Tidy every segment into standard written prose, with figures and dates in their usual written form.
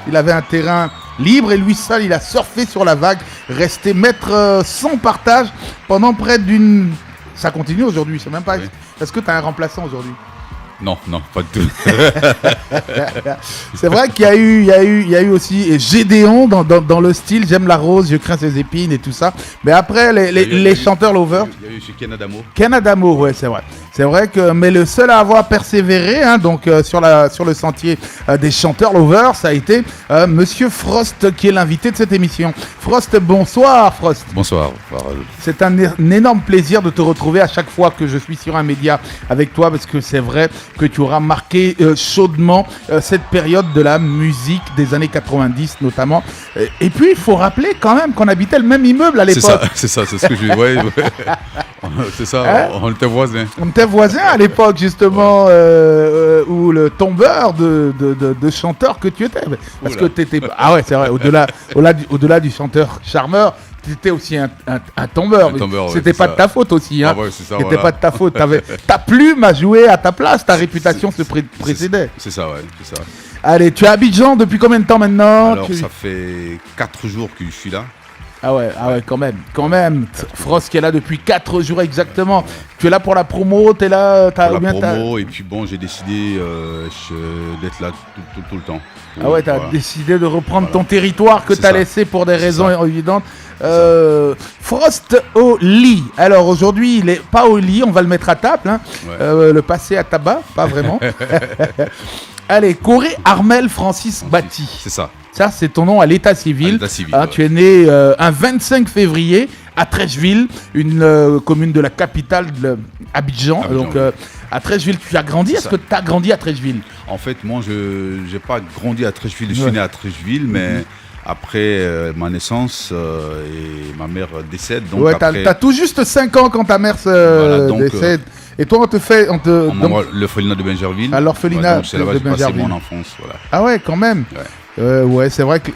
Il avait un terrain libre et lui seul, il a surfé sur la vague, resté maître sans partage pendant près d'une... Ça continue aujourd'hui, c'est même pas... Oui. Est-ce que tu as un remplaçant aujourd'hui? Non, pas du tout. C'est vrai qu'il y a eu aussi Gédéon dans le style J'aime la rose, je crains ses épines et tout ça. Mais après, les chanteurs lovers. Il y a eu chez Ken Adamo. Ken Adamo, ouais, c'est vrai. C'est vrai que, mais le seul à avoir persévéré, hein, donc sur le sentier des chanteurs lovers, ça a été Monsieur Frost, qui est l'invité de cette émission. Frost, bonsoir, Frost. Bonsoir. C'est un énorme plaisir de te retrouver à chaque fois que je suis sur un média avec toi, parce que c'est vrai que tu auras marqué chaudement cette période de la musique des années 90 notamment. Et puis, il faut rappeler quand même qu'on habitait le même immeuble à l'époque. C'est ça, c'est ce que je dis. Ouais. C'est ça, Hein? on était voisins. On était voisins à l'époque, justement, où le tombeur de chanteur que tu étais. Parce Oula. que tu étais... Ah ouais, c'est vrai, au-delà du chanteur charmeur, tu étais aussi un tombeur. Un tombeur, ouais, C'était c'est pas ça. de ta faute aussi. Hein. Ah ouais, c'est ça, C'était voilà. pas de ta faute. Ta plume a joué à ta place, ta réputation se précédait. C'est ça, ouais, c'est ça. Allez, tu es à Abidjan depuis combien de temps maintenant? Alors, ça fait 4 jours que je suis là. Ah ouais, quand même. Frost qui est là depuis 4 jours exactement. Tu es là pour la promo, t'es là, t'as Pour la bien promo, et puis bon, j'ai décidé d'être là tout le temps. Ah ouais, t'as Voilà. décidé de reprendre ton territoire que C'est t'as ça. laissé pour des C'est raisons ça. évidentes. Frost au lit. Alors aujourd'hui, il est pas au lit, on va le mettre à table. Hein. Ouais. Le passer à tabac, pas vraiment. Allez, Corée Armel Francis Batti. C'est ça. Ça, c'est ton nom à l'état civil. À l'état civil, Hein, ouais. Tu es né un 25 février à Trècheville, une commune de la capitale de Abidjan. Abidjan, Donc, oui. à Trècheville, tu as grandi. C'est Est-ce ça. que tu as grandi à Trècheville? En fait, moi, je n'ai pas grandi à Trècheville. Je Ouais. suis né à Trècheville, mais après ma naissance et ma mère décède. Donc Ouais, après, t'as tout juste 5 ans quand ta mère Voilà, donc, décède. Et toi, on te on donc- m'envoie l'orphelinat de Benjerville. À l'orphelinat donc c'est là-bas de que j'ai passé Benjerville. mon enfance. Voilà. Ah ouais, quand même. Ouais. Ouais, c'est vrai que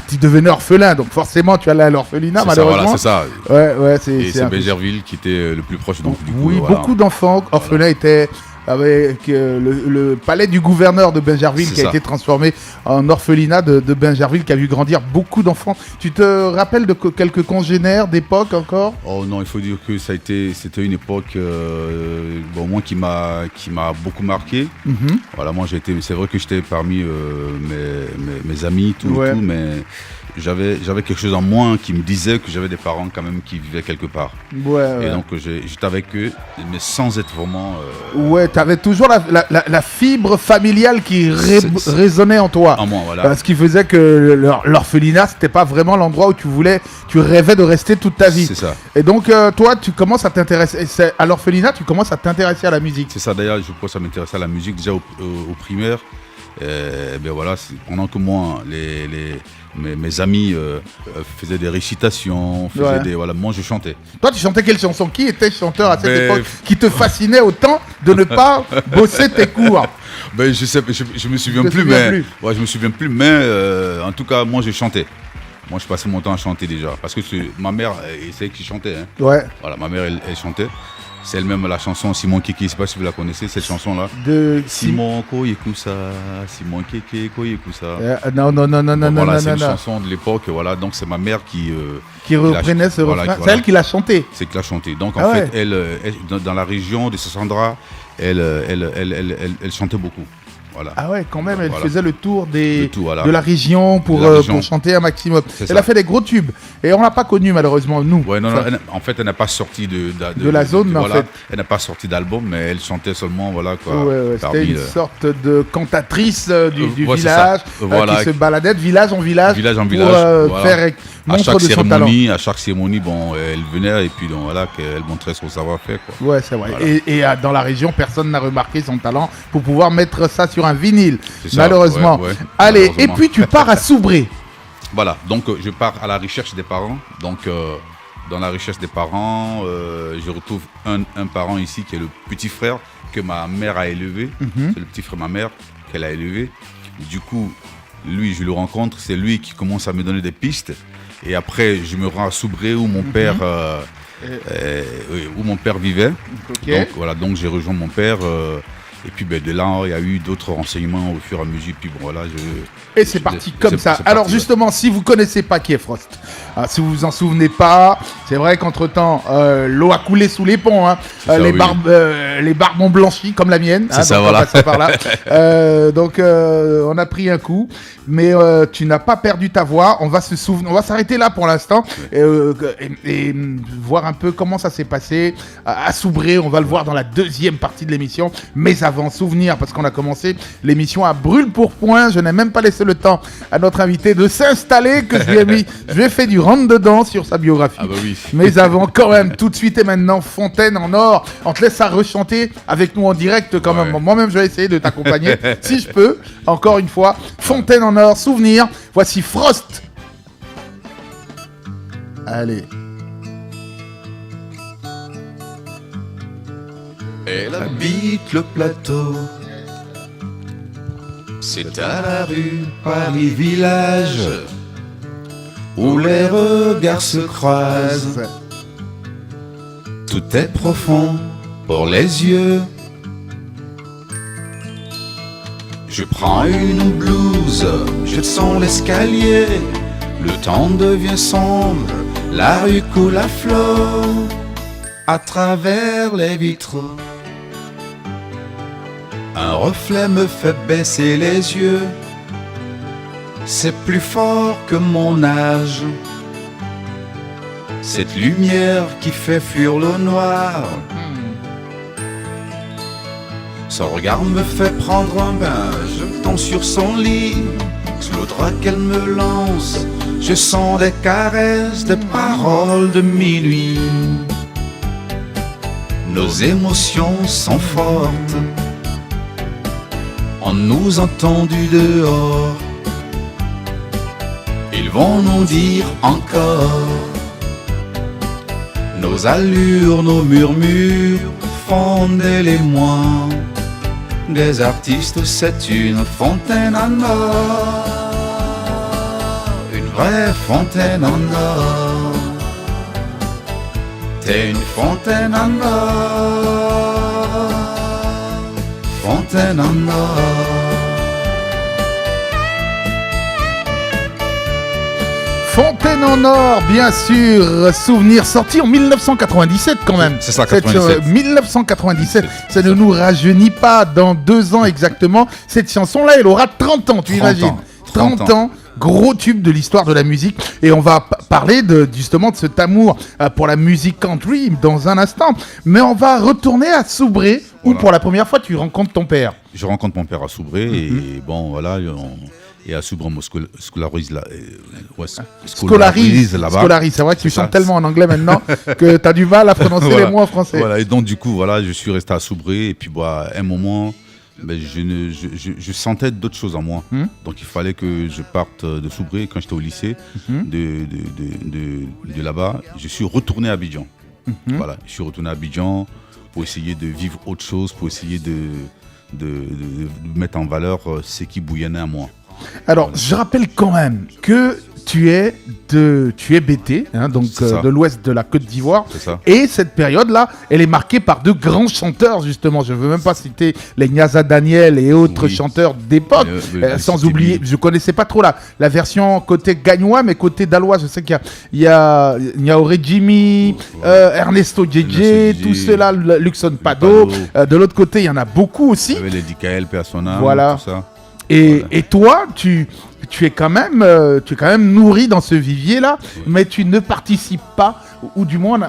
tu devenais orphelin, donc forcément tu allais à l'orphelinat, C'est ça, voilà, malheureusement. c'est ça. Ouais, Et c'est un peu- Benjerville qui était le plus proche. Donc, du coup, Oui, voilà. beaucoup d'enfants orphelins étaient avec le palais du gouverneur de Benjerville C'est qui a ça. été transformé en orphelinat de Benjerville, qui a vu grandir beaucoup d'enfants. Tu te rappelles de quelques congénères d'époque encore? Oh non, il faut dire que c'était une époque moi qui m'a beaucoup marqué. Mhm. Voilà, moi c'est vrai que j'étais parmi mes amis, tout, Ouais. mais j'avais quelque chose en moi qui me disait que j'avais des parents quand même qui vivaient quelque part. Ouais, Et ouais. donc j'étais avec eux, mais sans être vraiment... Ouais, t'avais toujours la fibre familiale qui C'est- résonnait en toi. en moi, voilà. Ce qui faisait que l'orphelinat, c'était pas vraiment l'endroit où tu rêvais de rester toute ta vie. C'est ça. Et donc, toi, tu commences à t'intéresser, à l'orphelinat, tu commences à t'intéresser à la musique. C'est ça, d'ailleurs, je pense que ça m'intéressait à la musique déjà au primaire. Ben voilà, pendant que moi, mes amis faisaient des récitations, Ouais. voilà, moi je chantais. Toi, tu chantais quelle chanson? Qui était chanteur à cette Ben, époque qui te fascinait autant de ne pas bosser tes cours? Ben, je me souviens te plus, souviens mais plus. Ouais, je me souviens plus, mais en tout cas, moi je chantais. Moi, je passais mon temps à chanter déjà, parce que ma mère, c'est elle qui chantait. Hein. Ouais. Voilà, ma mère, elle chantait. C'est elle-même la chanson Simon Keke, je sais pas si vous la connaissez, cette chanson-là. De Simon Koyekusa, Simon Keke Koyekusa. Non, Voilà, c'est non, une non. chanson de l'époque, voilà, donc c'est ma mère qui Reprenait ce voilà, refrain. voilà. C'est elle qui l'a chanté. c'est qui l'a chanté. Donc Ah en ouais. fait, elle, dans la région de Sassandra, elle chantait beaucoup. Voilà. Ah ouais, quand même, elle Voilà. faisait le tour Le tout, voilà. de la région pour De la région. chanter un maximum. C'est Elle ça. a fait des gros tubes. Et on l'a pas connu malheureusement, nous. Ouais, non, Enfin, en fait, elle n'a pas sorti de la zone, mais en voilà, fait. elle n'a pas sorti d'album, mais elle chantait seulement, voilà quoi. ouais, parmi c'était une sorte de cantatrice du ouais, c'est village ça. Voilà. qui se baladait de village en village, Village en pour village, voilà. faire à montre chaque de son talent. cérémonie, bon, elle venait et puis donc voilà, qu'elle montrait son savoir-faire, quoi. Ouais, c'est vrai. Voilà. Et dans la région, personne n'a remarqué son talent pour pouvoir mettre ça sur un vinyle, C'est ça, malheureusement. ouais, Allez, malheureusement. et puis tu pars à Soubré. Voilà, donc je pars à la recherche des parents. Donc dans la recherche des parents, je retrouve un parent ici qui est le petit frère que ma mère a élevé. C'est le petit frère de ma mère qu'elle a élevé. Du coup, lui, je le rencontre, c'est lui qui commence à me donner des pistes. Et après, je me rends à Soubré où mon père, où mon père vivait. Ok. Donc voilà, donc j'ai rejoint mon père. Et puis de là, il y a eu d'autres renseignements au fur et à mesure. Puis bon, voilà, Et c'est parti comme ça. Alors justement, si vous connaissez pas qui est Frost, si vous vous en souvenez pas, c'est vrai qu'entre-temps, l'eau a coulé sous les ponts. Hein. Les barbes ont blanchi comme la mienne. C'est ça, voilà. Par là. Donc on a pris un coup, mais tu n'as pas perdu ta voix. On va s'arrêter là pour l'instant et voir un peu comment ça s'est passé à Soubré. On va le voir dans la deuxième partie de l'émission. Mais avant, souvenir, parce qu'on a commencé l'émission à brûle pour point. Je n'ai même pas laissé le temps à notre invité de s'installer, que je lui ai fait du rentre-dedans sur sa biographie. Ah bah oui. Mais avant, quand même, tout de suite et maintenant, Fontaine en or. On te laisse ça rechanter avec nous en direct quand même. Moi-même, je vais essayer de t'accompagner, si je peux. Encore une fois, Fontaine en or, souvenir. Voici Frost. Allez. Elle habite le plateau. C'est à la rue Paris-Village où les regards se croisent. Tout est profond pour les yeux. Je prends une blouse, je descends l'escalier. Le temps devient sombre, la rue coule à flot à travers les vitraux. Un reflet me fait baisser les yeux. C'est plus fort que mon âge. Cette lumière qui fait fuir le noir. Son regard me fait prendre un bain. Je me tends sur son lit. Sous le drap qu'elle me lance, je sens des caresses, des paroles de minuit. Nos émotions sont fortes. On nous entend du dehors. Ils vont nous dire encore. Nos allures, nos murmures font des l'émoi. Des artistes, c'est une fontaine en or. Une vraie fontaine en or. T'es une fontaine en or. Fontaine en or. Fontaine en or, bien sûr. Souvenir sorti en 1997 quand même. C'est ça, 97. 1997. Ça ne nous rajeunit pas. Dans 2 ans exactement, cette chanson-là, elle aura 30 ans, tu imagines. 30 ans. Gros tube de l'histoire de la musique. Et on va parler justement de cet amour pour la musique country dans un instant. Mais on va retourner à Soubré, où pour la première fois tu rencontres ton père. Je rencontre mon père à Soubré et bon voilà. Et à Soubré, on scolarise là-bas. Scolarise, c'est vrai que tu chantes tellement en anglais maintenant que tu as du mal à prononcer les mots en français. Voilà, et donc du coup, voilà, je suis resté à Soubré et puis à un moment, je sentais d'autres choses en moi. Donc il fallait que je parte de Soubré quand j'étais au lycée, de là-bas. Je suis retourné à Abidjan. Voilà, je suis retourné à Abidjan pour essayer de vivre autre chose, pour essayer de mettre en valeur ce qui bouillonnait à moi. Alors, je rappelle quand même que tu es BT, hein, donc de l'ouest de la Côte d'Ivoire. Et cette période-là, elle est marquée par de grands chanteurs, justement. Je ne veux même pas citer les Nyaza Daniel et autres chanteurs d'époque. Sans oublier, je ne connaissais pas trop la version côté gagnois, mais côté dalois, je sais qu'il y a Niaoré Jimmy, Ernesto JJ, tout cela, Luxon Pado. De l'autre côté, il y en a beaucoup aussi. Il y avait les DKL, Persona, voilà. Tout ça. Et toi, tu es quand même nourri dans ce vivier-là, mais tu ne participes pas, ou du moins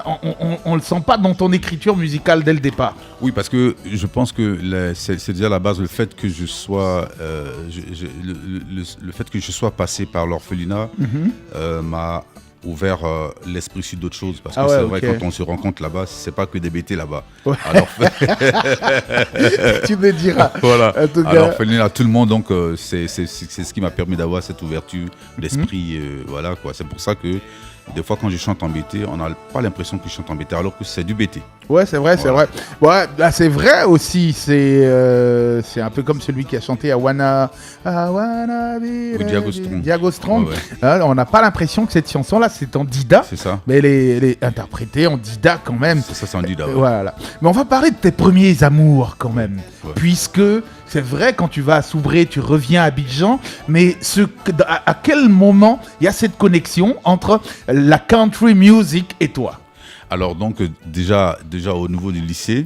on le sent pas dans ton écriture musicale dès le départ. Oui, parce que je pense que c'est déjà la base, le fait que je sois, le fait que je sois passé par l'orphelinat m'a ouvert l'esprit sur d'autres choses, parce que c'est vrai, quand on se rencontre là-bas, c'est pas que des BT là-bas. Ouais. Alors, tu me diras. Voilà. Alors tout le monde, donc c'est ce qui m'a permis d'avoir cette ouverture d'esprit. Voilà quoi. C'est pour ça que des fois quand je chante en BT, on n'a pas l'impression que je chante en BT, alors que c'est du BT. Ouais, c'est vrai, c'est vrai. Ouais, là, c'est vrai aussi. C'est un peu comme celui qui a chanté I Wanna Be Diago Strong. Diago Strong. On n'a pas l'impression que cette chanson-là, c'est en dida. C'est ça. Mais elle est interprétée en dida quand même. C'est ça, c'est en dida. Ouais. Voilà. Mais on va parler de tes premiers amours quand même. Ouais. Puisque c'est vrai, quand tu vas à Soubré, tu reviens à Abidjan. Mais à quel moment il y a cette connexion entre la country music et toi? Alors donc déjà au niveau du lycée,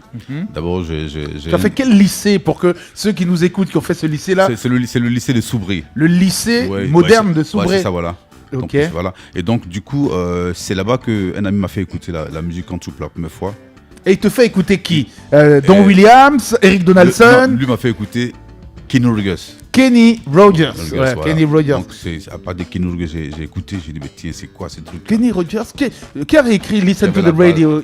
d'abord j'ai Tu as fait quel lycée pour que ceux qui nous écoutent, qui ont fait ce lycée-là? c'est le lycée de Soubré. Le lycée Ouais, moderne de ouais, Soubré. c'est ça, voilà. Ok. Donc, voilà. Et donc du coup c'est là-bas qu'un ami m'a fait écouter la musique country pour la première fois. Et il te fait écouter qui? Don Williams, Eric Donaldson, Lui m'a fait écouter Kenny Rogers. Kenny Rogers. Ouais, Voilà. Kenny Rogers. Donc c'est à part de Kenny Rogers, j'ai écouté, j'ai dit mais tiens c'est quoi ce truc? Kenny Rogers, qui avait écrit Listen to Il y avait the la Radio?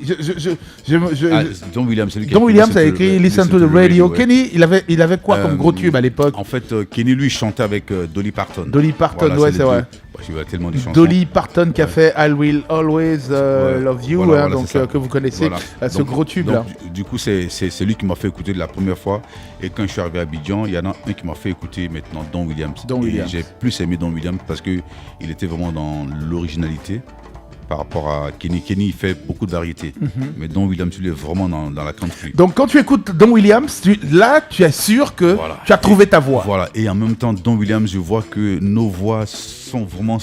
Don Williams, c'est lui qui Don Williams a écrit Listen to the Radio. ouais. Kenny, il avait quoi comme gros tube à l'époque? En fait, Kenny lui chantait avec Dolly Parton. Dolly Parton, Voilà, ouais, les c'est vrai. deux. Bah, il y a tellement de chansons. Dolly Parton qui a fait I Will Always Ouais. Love You, Voilà, hein, voilà, donc c'est ça. que vous connaissez, Voilà. ce Donc- gros tube donc, là. Du coup, c'est lui qui m'a fait écouter de la première fois. Et quand je suis arrivé à Abidjan, il y en a un qui m'a fait écouter maintenant Don Williams. Don et Williams. j'ai plus aimé Don Williams parce qu'il était vraiment dans l'originalité par rapport à Kenny. Kenny, il fait beaucoup de variétés. Mais Don Williams, lui, est vraiment dans la country. Donc quand tu écoutes Don Williams, là tu es sûr que Voilà. tu as trouvé ta voix. Voilà. Et en même temps, Don Williams, je vois que nos voix sont vraiment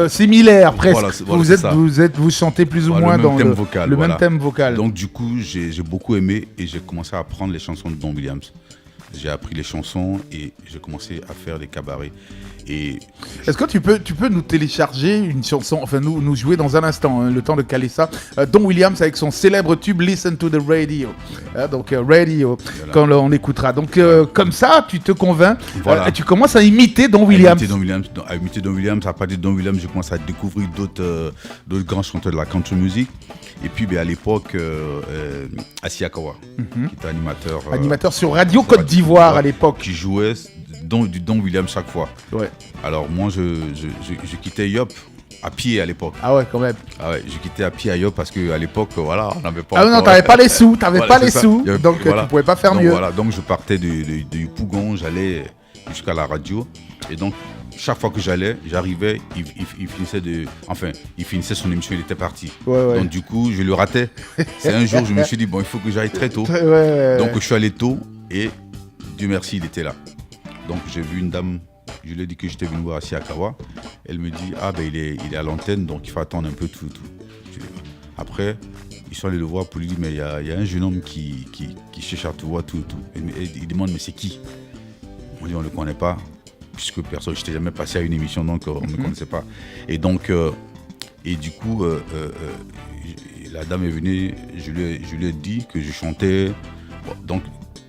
Similaire presque. Voilà, c'est ça. Vous chantez plus ou Voilà, moins le même dans thème vocal, le voilà. même thème vocal. Donc du coup, j'ai beaucoup aimé et j'ai commencé à apprendre les chansons de Don Williams. J'ai appris les chansons et j'ai commencé à faire des cabarets. Et Est-ce que tu peux nous télécharger une chanson, enfin nous jouer dans un instant, hein, le temps de caler ça. Don Williams avec son célèbre tube Listen to the Radio. Donc Radio, Voilà. quand on écoutera. Donc comme ça, tu te convaincs Voilà. et tu commences à imiter Don Williams. à imiter Don Williams. À partir de Don Williams, je commence à découvrir d'autres grands chanteurs de la country music. Et puis à l'époque, Assi Akawa, qui était animateur. Animateur sur Radio sur Côte Radio d'Ivoire Côte à l'époque. qui jouait du Don Williams chaque fois. Ouais. Alors moi, je quittais Yop à pied à l'époque. Ah ouais, quand même. Ah ouais, je quittais à pied à Yop parce qu'à l'époque, voilà, on n'avait pas. Ah non, encore- t'avais pas les sous, Voilà, pas c'est les ça. sous, Il y avait- donc voilà. tu pouvais pas faire Donc, mieux. Voilà, donc je partais de Pougon, j'allais jusqu'à la radio. Et donc, chaque fois que j'allais, j'arrivais, il finissait son émission, il était parti. Ouais. Donc du coup, je le ratais. C'est un jour, je me suis dit, bon, il faut que j'aille très tôt. Ouais. Donc je suis allé tôt et Dieu merci, il était là. Donc j'ai vu une dame, je lui ai dit que j'étais venu voir Assi Akawa. Elle me dit, ah ben il est à l'antenne, donc il faut attendre un peu tout. Après, ils sont allés le voir pour lui dire, mais il y a un jeune homme qui cherche à te voir tout. Et il demande, mais c'est qui? On dit, on ne le connaît pas, puisque personne, je n'étais jamais passé à une émission, donc on ne me connaissait pas. Et donc, et du coup, la dame est venue, je lui ai dit que je chantais. Bon, donc,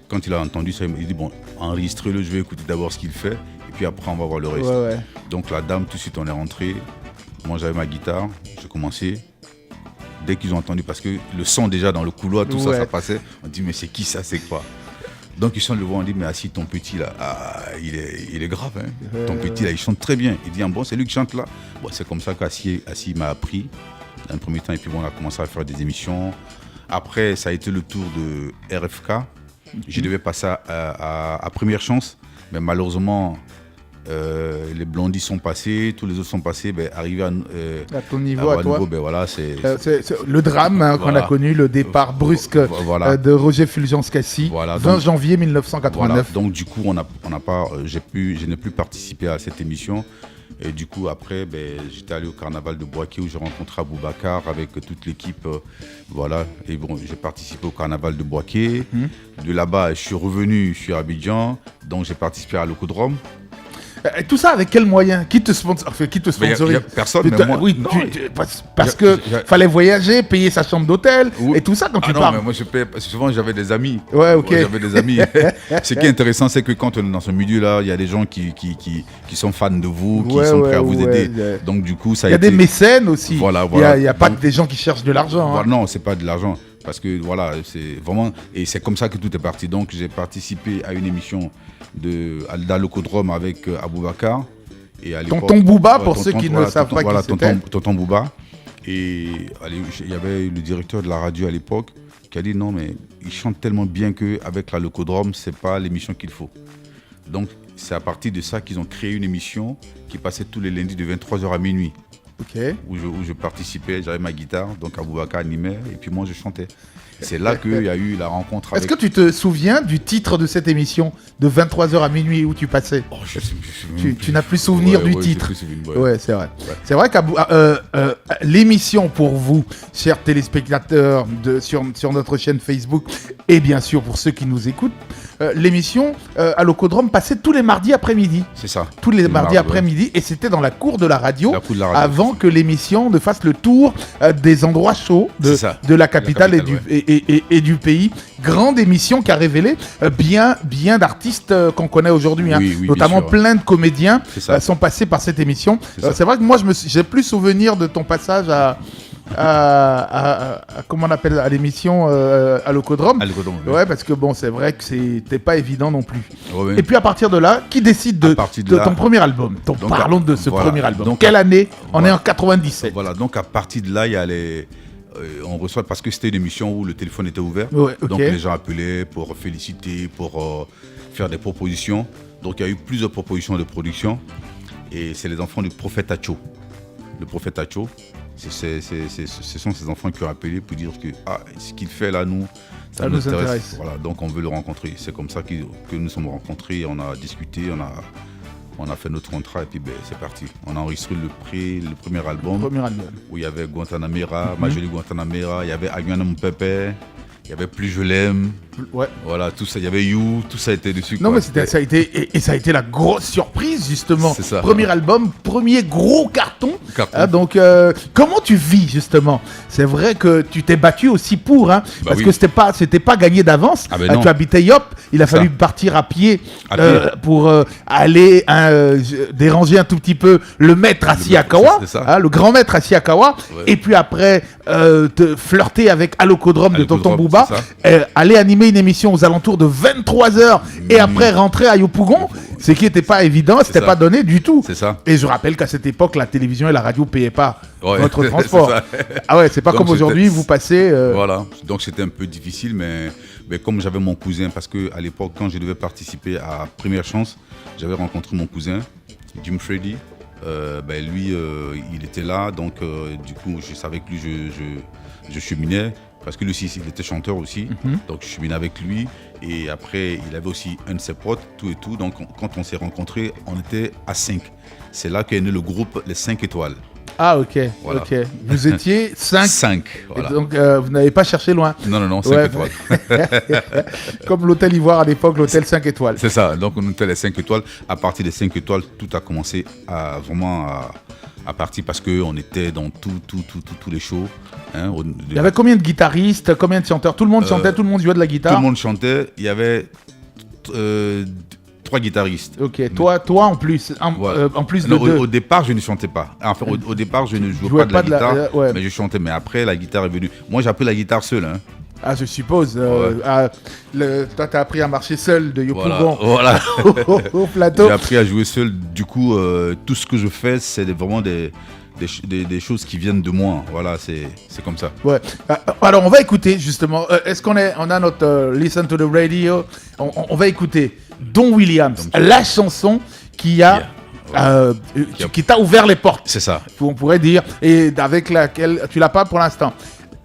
quand il a entendu ça, il dit, bon, enregistrez-le, je vais écouter d'abord ce qu'il fait, et puis après, on va voir le reste. Ouais. Donc, la dame, tout de suite, on est rentré. Moi, j'avais ma guitare, j'ai commencé. Dès qu'ils ont entendu, parce que le son déjà dans le couloir, tout ça passait, on dit, mais c'est qui ça, c'est quoi? Donc ils sont le voir, on dit, mais Assi, ton petit là, il est grave, hein. Ton petit là, il chante très bien. Il dit, ah bon, c'est lui qui chante là. Bon, c'est comme ça qu'Assi m'a appris dans un premier temps, et puis bon, on a commencé à faire des émissions. Après, ça a été le tour de RFK. Je devais passer à Première Chance, mais malheureusement, les Blondis sont passés, tous les autres sont passés, ben, arrivé à ton niveau, à toi. ben, voilà, c'est le drame qu'on voilà. a connu, le départ brusque voilà. de Roger Fulgence-Cassis, Voilà, 20 donc, janvier 1989. voilà. Donc du coup, je n'ai plus participé à cette émission. Et du coup, après, ben, j'étais allé au carnaval de Boaké où j'ai rencontré Aboubacar avec toute l'équipe. Voilà. Et bon, j'ai participé au carnaval de Boaké. De là-bas, je suis revenu, je suis à Abidjan. Donc j'ai participé à l'Ocodrome. Et tout ça avec quel moyen? Qui te sponsorise? Il n'y a personne, mais moi. Oui, non, parce que fallait voyager, payer sa chambre d'hôtel et tout ça quand tu non, parles. mais moi je paye, parce que souvent j'avais des amis. Ouais, ok. J'avais des amis. Ce qui est intéressant, c'est que quand on est dans ce milieu-là, il y a des gens qui sont fans de vous, qui sont prêts à vous aider. Donc du coup, ça a été... Il y a des mécènes aussi. Voilà. Il n'y a pas que des gens qui cherchent de l'argent. Voilà, non, c'est pas de l'argent. Parce que voilà, c'est vraiment... Et c'est comme ça que tout est parti. Donc j'ai participé à une émission d'Alocodrome avec Aboubacar. Et à Tonton Bouba, pour ceux qui ne savent pas qui c'était. Tonton Bouba. Et il y avait le directeur de la radio à l'époque qui a dit non, mais il chante tellement bien qu'avec la Locodrome, c'est pas l'émission qu'il faut. Donc c'est à partir de ça qu'ils ont créé une émission qui passait tous les lundis de 23h à minuit. où je participais, j'avais ma guitare, donc Aboubakar animait, et puis moi je chantais. C'est là qu'il y a eu la rencontre avec... Est-ce que tu te souviens du titre de cette émission de 23h à minuit où tu passais? Tu n'as plus souvenir du titre. Ouais, c'est vrai. Ouais. C'est vrai que l'émission pour vous, chers téléspectateurs sur notre chaîne Facebook, et bien sûr pour ceux qui nous écoutent, l'émission à l'Ocodrome passait tous les mardis après-midi. C'est ça. Tous les mardis après-midi, et c'était dans la cour de la radio, avant que l'émission ne fasse le tour des endroits chauds de la capitale et du pays. Grande émission qui a révélé bien d'artistes qu'on connaît aujourd'hui, notamment plein de comédiens sont passés par cette émission. C'est vrai que moi j'ai plus souvenir de ton passage à comment on appelle à l'émission à l'Ocodrome. Ouais, parce que bon, c'est vrai que c'était pas évident non plus. Et puis à partir de là, qui décide de ton premier album? Parlons de ce premier album. Donc, quelle année? On est en 97. Voilà, donc à partir de là, il y a on reçoit, parce que c'était une émission où le téléphone était ouvert, donc les gens appelaient pour féliciter, pour faire des propositions. Donc il y a eu plusieurs propositions de production, et c'est les enfants du prophète Acho. Le prophète Acho, ce sont ces enfants qui ont appelé pour dire que ce qu'il fait là, ça nous intéresse. Voilà, donc on veut le rencontrer. C'est comme ça que nous nous sommes rencontrés, on a discuté, on a fait notre contrat, et puis c'est parti. On a enregistré le premier album. Où il y avait Guantanamera, Ma Jolie Guantanamera, il y avait Aguana Mon Pépé, il y avait Plus Je l'aime. Ouais. Voilà, tout ça, il y avait You, tout ça a été dessus. Non, mais ça a été la grosse surprise, justement. C'est ça. Premier album, premier gros carton. Donc, comment tu vis, justement? C'est vrai que tu t'es battu aussi pour, parce que c'était pas gagné d'avance. Tu habitais Yop, il a fallu partir à pied pour aller déranger un tout petit peu le maître Asiakawa, le grand maître Asiakawa, et puis après te flirter avec Alocodrome de Tonton Bouba, aller animer une émission aux alentours de 23h et après rentrer à Yopougon, ce qui n'était pas évident, c'était pas donné du tout. C'est ça. Et je rappelle qu'à cette époque, la télévision et la radio ne payaient pas votre transport. C'est pas comme aujourd'hui, vous passez... Voilà, donc c'était un peu difficile, mais comme j'avais mon cousin, parce qu'à l'époque, quand je devais participer à Première Chance, j'avais rencontré mon cousin, Jim Freddy. Lui, il était là, donc du coup, je savais que lui, je cheminais. Parce que lui aussi, il était chanteur aussi, donc je cheminais avec lui. Et après, il avait aussi un de ses potes, tout et tout. Donc quand on s'est rencontrés, on était à 5. C'est là qu'est né le groupe Les 5 Étoiles. Ah, ok. Voilà. Ok. Vous étiez 5. 5, voilà. Donc vous n'avez pas cherché loin. Non, 5 étoiles. Comme l'hôtel Ivoire à l'époque, l'hôtel 5 étoiles. C'est ça, donc on était les 5 étoiles. À partir des 5 étoiles, tout a commencé à partir parce qu'on était dans tous les shows. Il y avait combien de guitaristes, combien de chanteurs? Tout le monde chantait, tout le monde jouait de la guitare? Tout le monde chantait, il y avait 3 guitaristes. Ok, toi en plus, en plus de 2. Au départ, je ne chantais pas. Enfin, au départ, je ne jouais pas de la guitare, mais je chantais. Mais après, la guitare est venue. Moi, j'ai appris la guitare seul. Ah, je suppose. Toi, t'as appris à marcher seul de Yopougon au plateau. J'ai appris à jouer seul. Du coup, tout ce que je fais, c'est vraiment des choses qui viennent de moi. Voilà, c'est comme ça. Ouais. Alors, on va écouter, justement. Est-ce qu'on a notre Listen to the Radio? On va écouter Don Williams, la chanson qui t'a ouvert les portes. C'est ça. On pourrait dire. Et avec laquelle tu l'as pas pour l'instant.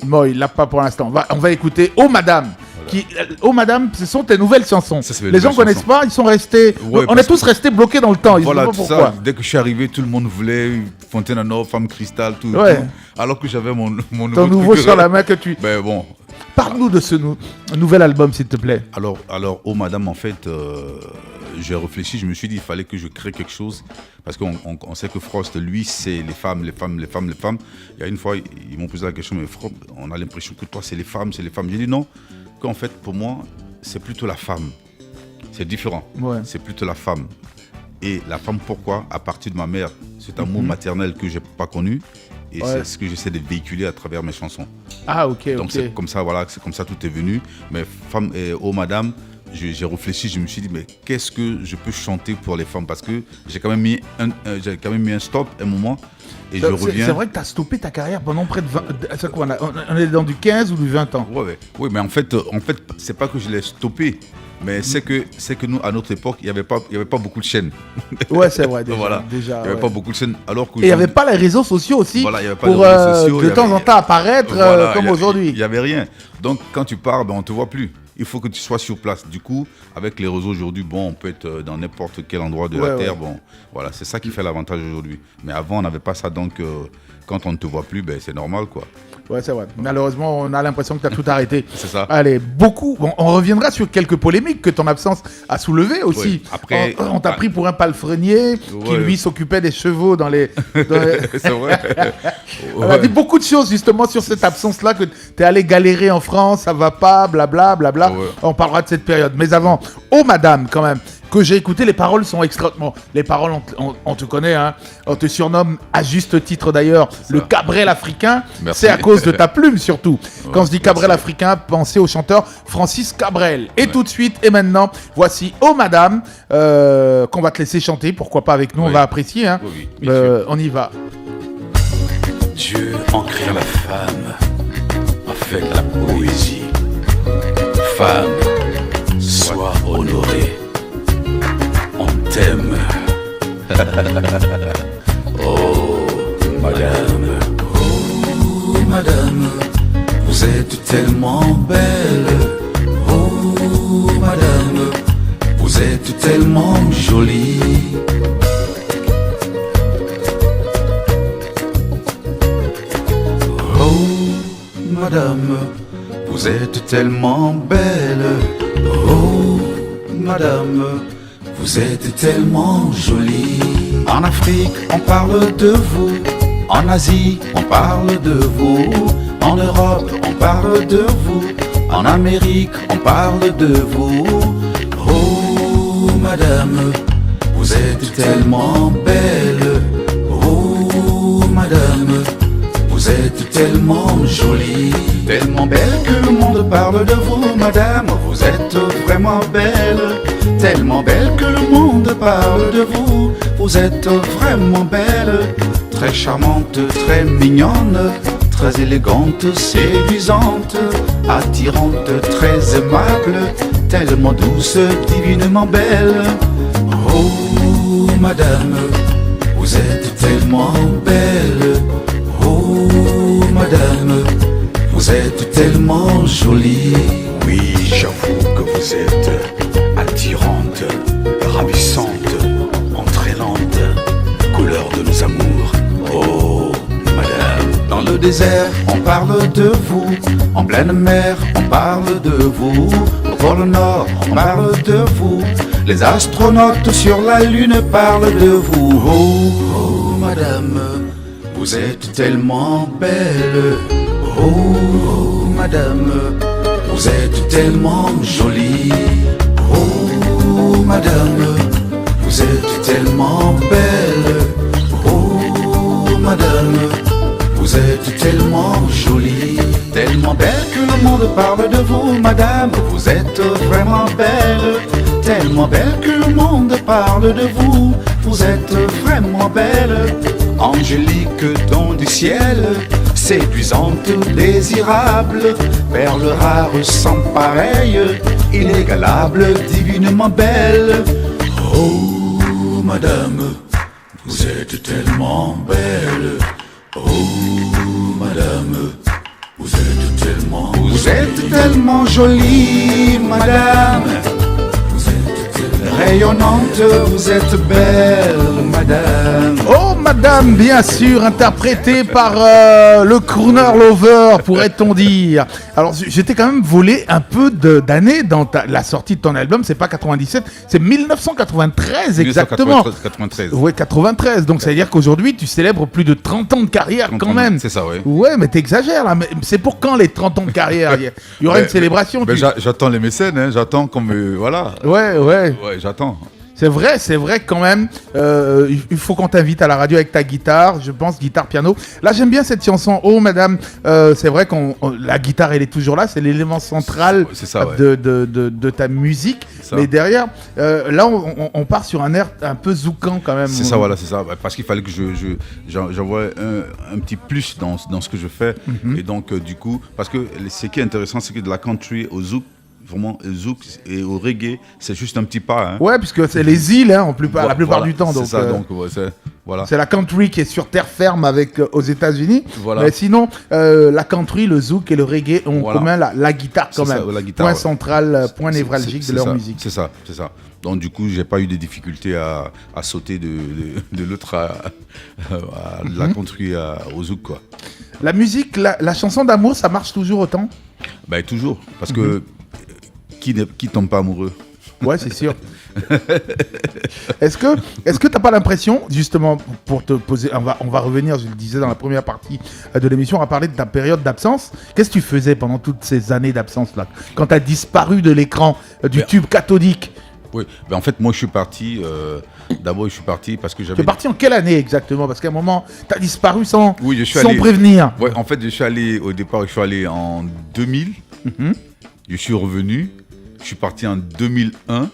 Non, il l'a pas pour l'instant. On va écouter Oh Madame. Oh Madame, ce sont tes nouvelles chansons. Les gens ne connaissent pas, ils sont restés. On est tous restés bloqués dans le temps. Voilà, tout ça. Dès que je suis arrivé, tout le monde voulait Fontaine à Nord, Femme Cristal, tout. Alors que j'avais mon nouveau sur la main que tu. Ben bon. Parle-nous de ce nouvel album, s'il te plaît. Alors, Oh Madame, en fait, j'ai réfléchi, je me suis dit, il fallait que je crée quelque chose. Parce qu'on sait que Frost, lui, c'est les femmes. Il y a une fois, ils m'ont posé la question, mais Frost, on a l'impression que toi, c'est les femmes. J'ai dit non, qu'en fait, pour moi, c'est plutôt la femme. C'est différent. C'est plutôt la femme. Et la femme, pourquoi? À partir de ma mère, cet amour maternel que je n'ai pas connu. Et c'est ce que j'essaie de véhiculer à travers mes chansons. Ah, ok. Donc c'est comme ça, voilà, c'est comme ça tout est venu. Mais femme et Oh Madame, j'ai réfléchi, je me suis dit, mais qu'est-ce que je peux chanter pour les femmes? Parce que j'ai quand même mis un stop à un moment. Et je reviens. C'est vrai que tu as stoppé ta carrière pendant près de 20 c'est quoi, on est dans du 15 ou du 20 ans? Oui, mais en fait, c'est pas que je l'ai stoppé. Mais c'est que nous, à notre époque, il n'y avait pas beaucoup de chaînes. Ouais, c'est vrai, déjà. Voilà. Déjà, il n'y avait pas beaucoup de chaînes. Alors que et il n'y avait pas les réseaux sociaux aussi voilà, il y avait pas pour les réseaux sociaux, de temps en temps apparaître comme aujourd'hui. Il n'y avait rien. Donc, quand tu pars, on ne te voit plus. Il faut que tu sois sur place. Du coup, avec les réseaux aujourd'hui, on peut être dans n'importe quel endroit de la Terre. Bon, voilà, c'est ça qui fait l'avantage aujourd'hui. Mais avant, on n'avait pas ça. Donc, quand on ne te voit plus, c'est normal, quoi. Ouais, c'est vrai. Malheureusement, on a l'impression que tu as tout arrêté. C'est ça. Allez, beaucoup. Bon, on reviendra sur quelques polémiques que ton absence a soulevées aussi. Ouais. Après, on t'a pris pour un palefrenier qui, lui, s'occupait des chevaux dans les... C'est vrai. On a dit beaucoup de choses, justement, sur cette absence-là, que tu es allé galérer en France, ça va pas, blabla, blabla. Ouais. On parlera de cette période. Mais avant, oh madame, quand même, que j'ai écouté, les paroles sont extraordinaires. Les paroles, on te connaît, hein. On te surnomme, à juste titre d'ailleurs, le Cabrel africain. Merci. C'est à cause de ta plume surtout. Quand je dis Cabrel africain, pensez au chanteur Francis Cabrel. Et tout de suite, et maintenant, voici Oh Madame, qu'on va te laisser chanter, pourquoi pas avec nous, on va apprécier. Hein. Oui, on y va. Dieu, en créant la femme, a fait la poésie. Femme, sois honorée. On t'aime. Oh, madame, vous êtes tellement belle. Oh, madame, vous êtes tellement jolie. Oh, madame, vous êtes tellement belle. Oh, madame, vous êtes tellement jolie. En Afrique, on parle de vous. En Asie, on parle de vous. En Europe, on parle de vous. En Amérique, on parle de vous. Oh, madame, vous êtes tellement belle. Oh, madame, vous êtes tellement jolie. Tellement belle que le monde parle de vous, madame. Vous êtes vraiment belle. Tellement belle que le monde parle de vous. Vous êtes vraiment belle. Très charmante, très mignonne, très élégante, séduisante, attirante, très aimable, tellement douce, divinement belle. Oh, madame, vous êtes tellement belle. Oh, madame, vous êtes tellement jolie. Oui, j'avoue que vous êtes attirante, ravissante, entraînante, couleur de nos amours. Oh, madame. Dans le désert, on parle de vous. En pleine mer, on parle de vous. Au pôle Nord, on parle de vous. Les astronautes sur la Lune parlent de vous. Oh, madame, vous êtes tellement belle. Oh, madame, vous êtes tellement jolie. Oh, madame, vous êtes tellement belle. Oh, madame, vous êtes tellement jolie. Tellement belle que le monde parle de vous, madame. Vous êtes vraiment belle. Tellement belle que le monde parle de vous. Vous êtes vraiment belle. Angélique, don du ciel, séduisante, désirable, perle rare sans pareille, inégalable, divinement belle. Oh, madame, vous êtes tellement belle. Oh, madame, vous êtes tellement jolie, madame. Rayonnante, vous êtes belle, madame. Oh, madame, bien sûr, interprétée par le crooner lover, pourrait-on dire. Alors, j'étais quand même volé un peu d'années dans la sortie de ton album. C'est pas 97, c'est 1993 exactement. 1993. Oui, 93. Donc, ça veut dire qu'aujourd'hui, tu célèbres plus de 30 ans de carrière quand même. C'est ça, oui. Ouais, mais t'exagères là. Mais c'est pour quand les 30 ans de carrière? Il y aura une célébration. J'attends les mécènes, hein. J'attends qu'on me... Voilà. Ouais. Ouais, j'attends. C'est vrai quand même. Il faut qu'on t'invite à la radio avec ta guitare, je pense, guitare-piano. Là, j'aime bien cette chanson. Oh, madame, c'est vrai la guitare, elle est toujours là. C'est l'élément central de ta musique. Mais derrière, là, on part sur un air un peu zoukant quand même. C'est ça, voilà, c'est ça. Parce qu'il fallait que j'envoie un petit plus dans ce que je fais. Et donc, du coup, parce que ce qui est intéressant, c'est que de la country au zouk, vraiment, le zouk et au reggae, c'est juste un petit pas. Hein. Ouais, puisque c'est les îles, hein, la plupart du temps. Donc, c'est ça, donc, voilà. C'est la country qui est sur terre ferme aux États-Unis. Voilà. Mais sinon, la country, le zouk et le reggae ont en commun la guitare quand même. La guitare, point central, point névralgique de leur musique. C'est ça. Donc du coup, j'ai pas eu de difficultés à sauter de l'autre à la country au zouk, quoi. La musique, la chanson d'amour, ça marche toujours autant? Ben toujours, parce que qui tombe pas amoureux? Ouais, c'est sûr. Est-ce que t'as pas l'impression, justement, pour te poser, on va revenir, je le disais dans la première partie de l'émission, on va parler de ta période d'absence. Qu'est-ce que tu faisais pendant toutes ces années d'absence là, quand t'as disparu de l'écran du tube cathodique? Oui, ben en fait, moi je suis parti. D'abord, je suis parti parce que j'avais. Tu es parti en quelle année exactement? Parce qu'à un moment, tu as disparu sans allé... prévenir. Ouais, en fait, au départ, je suis allé en 2000. Je suis revenu. Je suis parti en 2001.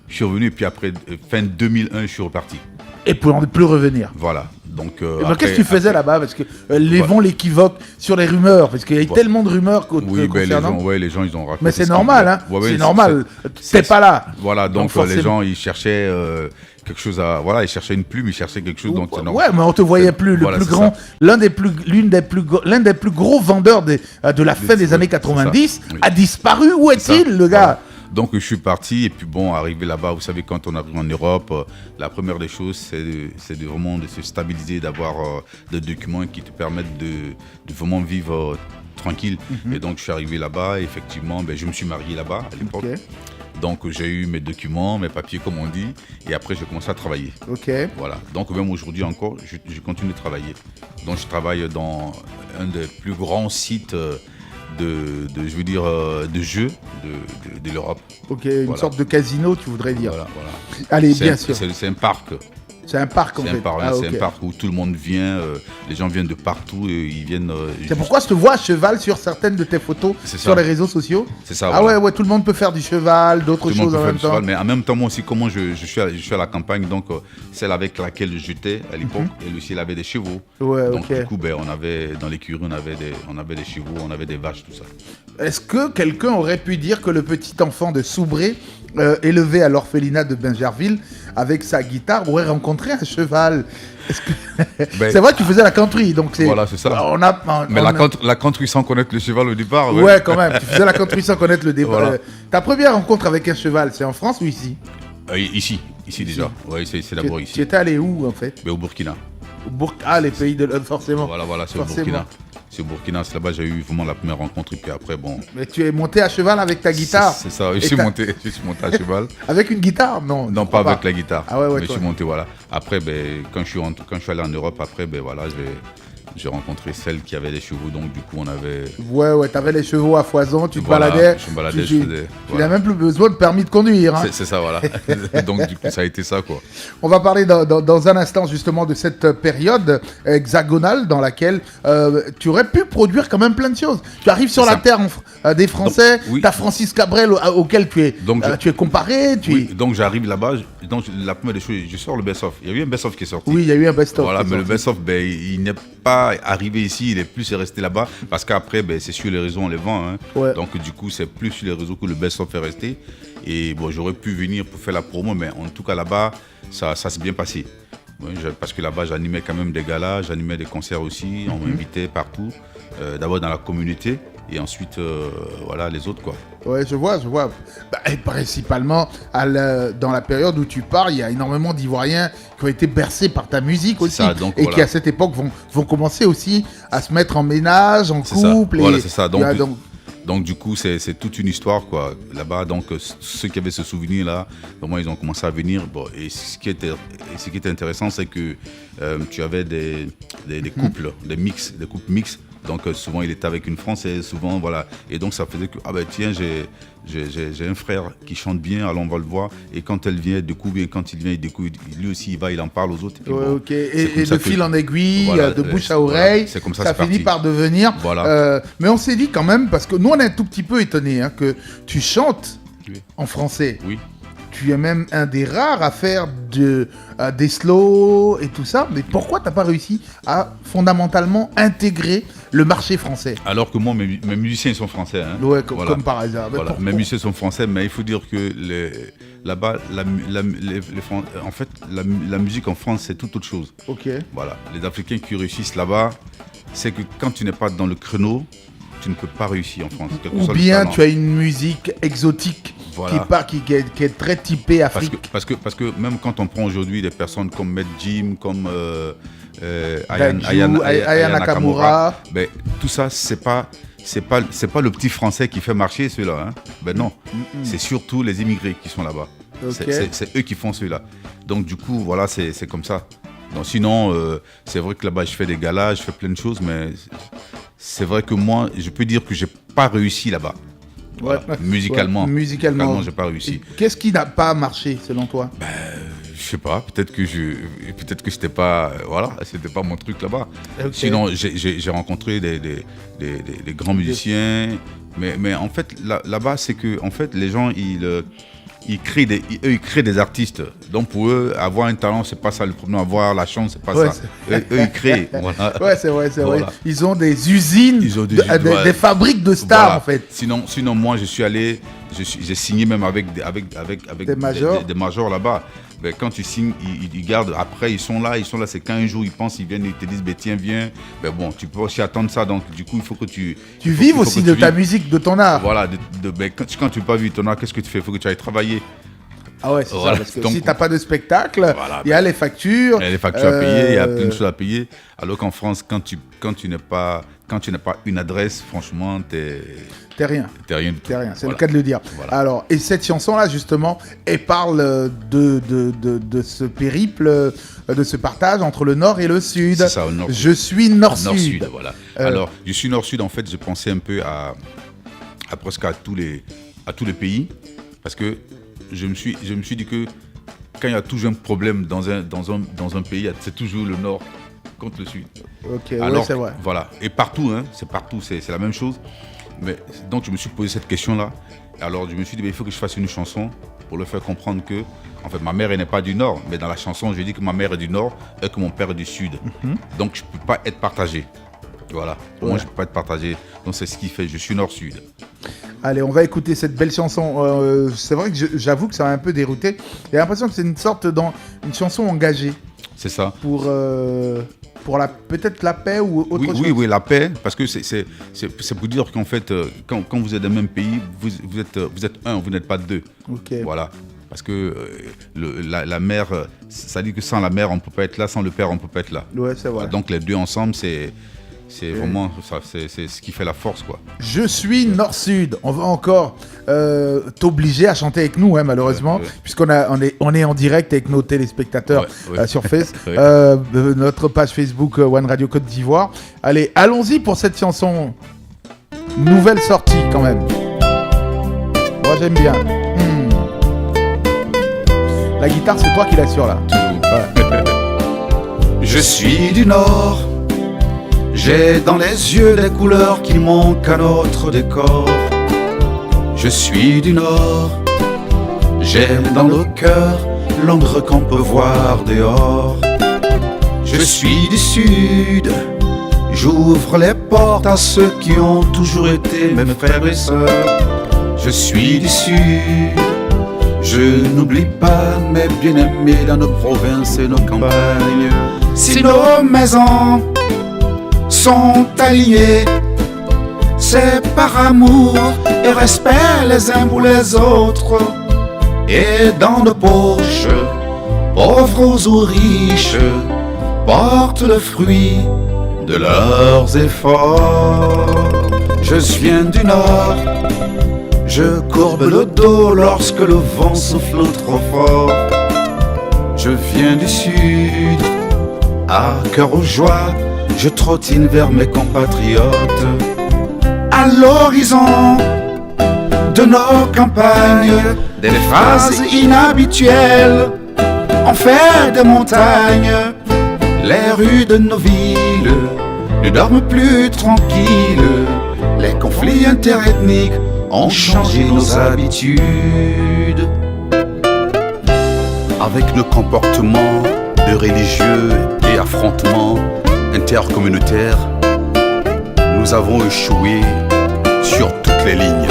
Je suis revenu et puis après, fin 2001, je suis reparti. Et pour ne plus revenir. Voilà. Donc, qu'est-ce que tu faisais là-bas? Parce que les vents l'équivoque sur les rumeurs. Parce qu'il y a tellement de rumeurs concernant. Les gens, ils ont raconté. Mais c'est normal, hein. C'est normal. T'es pas là. Voilà, donc les gens, ils cherchaient quelque chose ils cherchaient une plume, ils cherchaient quelque chose. Donc c'est normal. Ouais, mais on te voyait plus. Le plus grand, l'un des plus gros vendeurs de la fin des années 90 a disparu. Où est-il, le gars? Donc je suis parti et puis bon, arrivé là-bas, vous savez, quand on arrive en Europe, la première des choses, c'est vraiment de se stabiliser, d'avoir des documents qui te permettent de vraiment vivre tranquille. Et donc je suis arrivé là-bas, et effectivement, je me suis marié là-bas à l'époque. Donc j'ai eu mes documents, mes papiers comme on dit, et après j'ai commencé à travailler. Voilà. Donc même aujourd'hui encore, je continue de travailler. Donc je travaille dans un des plus grands sites de jeux de l'Europe. Une sorte de casino, tu voudrais dire. Voilà. Allez, bien sûr. C'est un parc. C'est un parc en fait. C'est un parc où tout le monde vient, les gens viennent de partout et ils viennent. C'est pourquoi je te vois à cheval sur certaines de tes photos sur les réseaux sociaux. C'est ça. Ouais, tout le monde peut faire du cheval, d'autres choses en même temps. Mais en même temps, moi aussi, comment je suis à la campagne, donc celle avec laquelle j'étais à l'époque, elle aussi, elle avait des chevaux. Donc du coup, on avait dans l'écurie, on avait des chevaux, on avait des vaches, tout ça. Est-ce que quelqu'un aurait pu dire que le petit enfant de Soubré, élevé à l'orphelinat de Bingerville, avec sa guitare, aurait rencontré un cheval? C'est vrai que tu faisais la country, donc c'est. Voilà, c'est ça. La country sans connaître le cheval au départ. Ouais, quand même. Tu faisais la country sans connaître le départ. Voilà. Ta première rencontre avec un cheval, c'est en France ou ici? Ici déjà. Ouais, c'est d'abord ici. Tu étais allé où en fait? Au Burkina. Les pays de forcément. Voilà, c'est au Burkina. C'est au Burkina, c'est là-bas j'ai eu vraiment la première rencontre et puis après bon. Mais tu es monté à cheval avec ta guitare? C'est ça, je suis monté à cheval. Avec une guitare? Non, pas avec la guitare. Mais je suis monté, voilà. Après, quand je suis allé en Europe, après, j'ai rencontré celle qui avait des chevaux, donc du coup on avait. Ouais, t'avais les chevaux à foison, tu te baladais. Je me baladais, je faisais. Tu n'as même plus besoin de permis de conduire. Hein. C'est ça, voilà. Donc du coup ça a été ça, quoi. On va parler dans un instant justement de cette période hexagonale dans laquelle tu aurais pu produire quand même plein de choses. Tu arrives sur la terre des Français, t'as Francis Cabrel auquel tu es comparé. Donc j'arrive là-bas, donc la première des choses, je sors le best-of. Il y a eu un best-of qui est sorti. Oui, il y a eu un best-of. Voilà, mais le best-of, il n'est pas arrivé ici, il est plus resté là-bas parce qu'après c'est sur les réseaux on les vend, hein. Donc du coup c'est plus sur les réseaux que le best-of est resté et j'aurais pu venir pour faire la promo, mais en tout cas là-bas ça s'est bien passé, parce que là-bas j'animais quand même des galas, j'animais des concerts aussi, on m'invitait partout, d'abord dans la communauté et ensuite les autres, quoi. Ouais, je vois. Et principalement, dans la période où tu pars, il y a énormément d'Ivoiriens qui ont été bercés par ta musique aussi. Ça, donc, qui, à cette époque, vont commencer aussi à se mettre en ménage, en couple. C'est ça. Donc, du coup, c'est toute une histoire, quoi. Là-bas, donc, ceux qui avaient ce souvenir-là, vraiment, ils ont commencé à venir. Et ce qui était intéressant, c'est que tu avais des couples, des couples mixtes. Donc souvent il était avec une Française, souvent voilà. Et donc ça faisait que tiens j'ai un frère qui chante bien, alors on va le voir. Et quand elle vient découvre, quand il vient il découvre, lui aussi il en parle aux autres. Et, ouais, ok. Et de fil en aiguille, voilà, de bouche à oreille, c'est comme ça finit par devenir. Voilà. Mais on s'est dit quand même, parce que nous on est un tout petit peu étonnés que tu chantes en français. Oui. Tu es même un des rares à faire des slows et tout ça. Mais pourquoi tu n'as pas réussi à fondamentalement intégrer le marché français? Alors que moi, mes musiciens ils sont français. Hein. Ouais, comme par hasard. Voilà. Mes musiciens sont français, mais il faut dire que là-bas, en fait, la musique en France, c'est tout autre chose. Ok. Voilà. Les Africains qui réussissent là-bas, c'est que quand tu n'es pas dans le créneau, tu ne peux pas réussir en France. Ou bien tu as une musique exotique. Voilà. Qui est très typée Afrique. Parce que même quand on prend aujourd'hui des personnes comme Maître Jim, comme Aya Nakamura, ben, tout ça, c'est pas le petit français qui fait marcher ceux-là. Hein. Ben non, c'est surtout les immigrés qui sont là-bas. Okay. C'est eux qui font ceux-là. Donc du coup, voilà, c'est comme ça. Donc, sinon, c'est vrai que là-bas, je fais des galas, je fais plein de choses, mais c'est vrai que moi, je peux dire que j'ai pas réussi là-bas. Voilà. Ouais. Musicalement, j'ai pas réussi. Qu'est-ce qui n'a pas marché selon toi? Je sais pas. Peut-être que c'était pas, c'était pas mon truc là-bas. Okay. Sinon, j'ai rencontré des grands musiciens, mais en fait là-bas, c'est que en fait les gens ils créent des artistes. Donc pour eux, avoir un talent, c'est pas ça le problème. Avoir la chance, c'est pas ça. Eux, ils créent. Voilà. Ouais, c'est vrai. Ils ont des usines, des fabriques de stars en fait. Sinon, moi, j'ai signé même avec des majors là-bas. Mais quand tu signes, ils gardent. Après, ils sont là. C'est quand un jour ils pensent, ils viennent, ils te disent, tiens, viens. Mais bon, tu peux aussi attendre ça. Donc du coup, il faut que tu vives aussi de ta musique, de ton art. Voilà. Quand tu n'as pas vu ton art, qu'est-ce que tu fais? Il faut que tu ailles travailler. Ah ouais, c'est ça, parce que si tu n'as pas de spectacle, il y a les factures. Il y a les factures à payer, il y a plein de choses à payer. Alors qu'en France, quand tu n'as pas une adresse, franchement, t'es rien. T'es rien du tout. C'est le cas de le dire. Voilà. Alors, et cette chanson-là, justement, elle parle de ce périple, de ce partage entre le Nord et le Sud. C'est ça, au Nord. Je suis Nord-Sud. Voilà. Alors, je suis Nord-Sud, en fait, je pensais un peu à presque à tous les pays, parce que je me suis dit que quand il y a toujours un problème dans un pays, c'est toujours le Nord contre le Sud. Ok, alors, c'est vrai. Voilà. Et partout, c'est la même chose. Mais donc je me suis posé cette question-là. Alors je me suis dit, il faut que je fasse une chanson pour le faire comprendre que, en fait, ma mère elle n'est pas du Nord, mais dans la chanson, je dis que ma mère est du Nord et que mon père est du Sud. Donc je ne peux pas être partagé. Voilà. Pour moi, je ne peux pas être partagé. Donc c'est ce qui fait, je suis Nord-Sud. Allez, on va écouter cette belle chanson. C'est vrai que j'avoue que ça m'a un peu dérouté. J'ai l'impression que c'est une sorte une chanson engagée. C'est ça. Pour peut-être la paix ou autre chose. Oui, la paix, parce que c'est pour dire qu'en fait, quand vous êtes dans le même pays, vous êtes un, vous n'êtes pas deux. Ok. Voilà. Parce que la mère, ça dit que sans la mère, on ne peut pas être là, sans le père, on ne peut pas être là. Ouais, c'est vrai. Donc les deux ensemble, c'est vraiment ça, c'est ce qui fait la force, quoi. Je suis Nord-Sud. On va encore t'obliger à chanter avec nous, malheureusement, puisqu'on est en direct avec nos téléspectateurs sur Face, notre page Facebook One Radio Côte d'Ivoire. Allez, allons-y pour cette chanson. Nouvelle sortie, quand même. Moi, j'aime bien. La guitare, c'est toi qui l'assure, là. Je suis du Nord. J'ai dans les yeux des couleurs qui manquent à notre décor. Je suis du Nord. J'aime dans le cœur l'ombre qu'on peut voir dehors. Je suis du Sud. J'ouvre les portes à ceux qui ont toujours été mes frères et sœurs. Je suis du Sud. Je n'oublie pas mes bien-aimés dans nos provinces et nos campagnes. Si nos maisons sont alliés, c'est par amour et respect les uns pour les autres. Et dans nos poches, pauvres ou riches, portent le fruit de leurs efforts. Je viens du Nord, je courbe le dos lorsque le vent souffle trop fort. Je viens du Sud, à cœur aux joies, je trottine vers mes compatriotes. À l'horizon de nos campagnes, des phrases inhabituelles en fait des montagnes. Les rues de nos villes ne dorment plus tranquilles. Les conflits interethniques ont changé nos habitudes. Avec nos comportements de religieux et affrontements intercommunautaires, nous avons échoué sur toutes les lignes.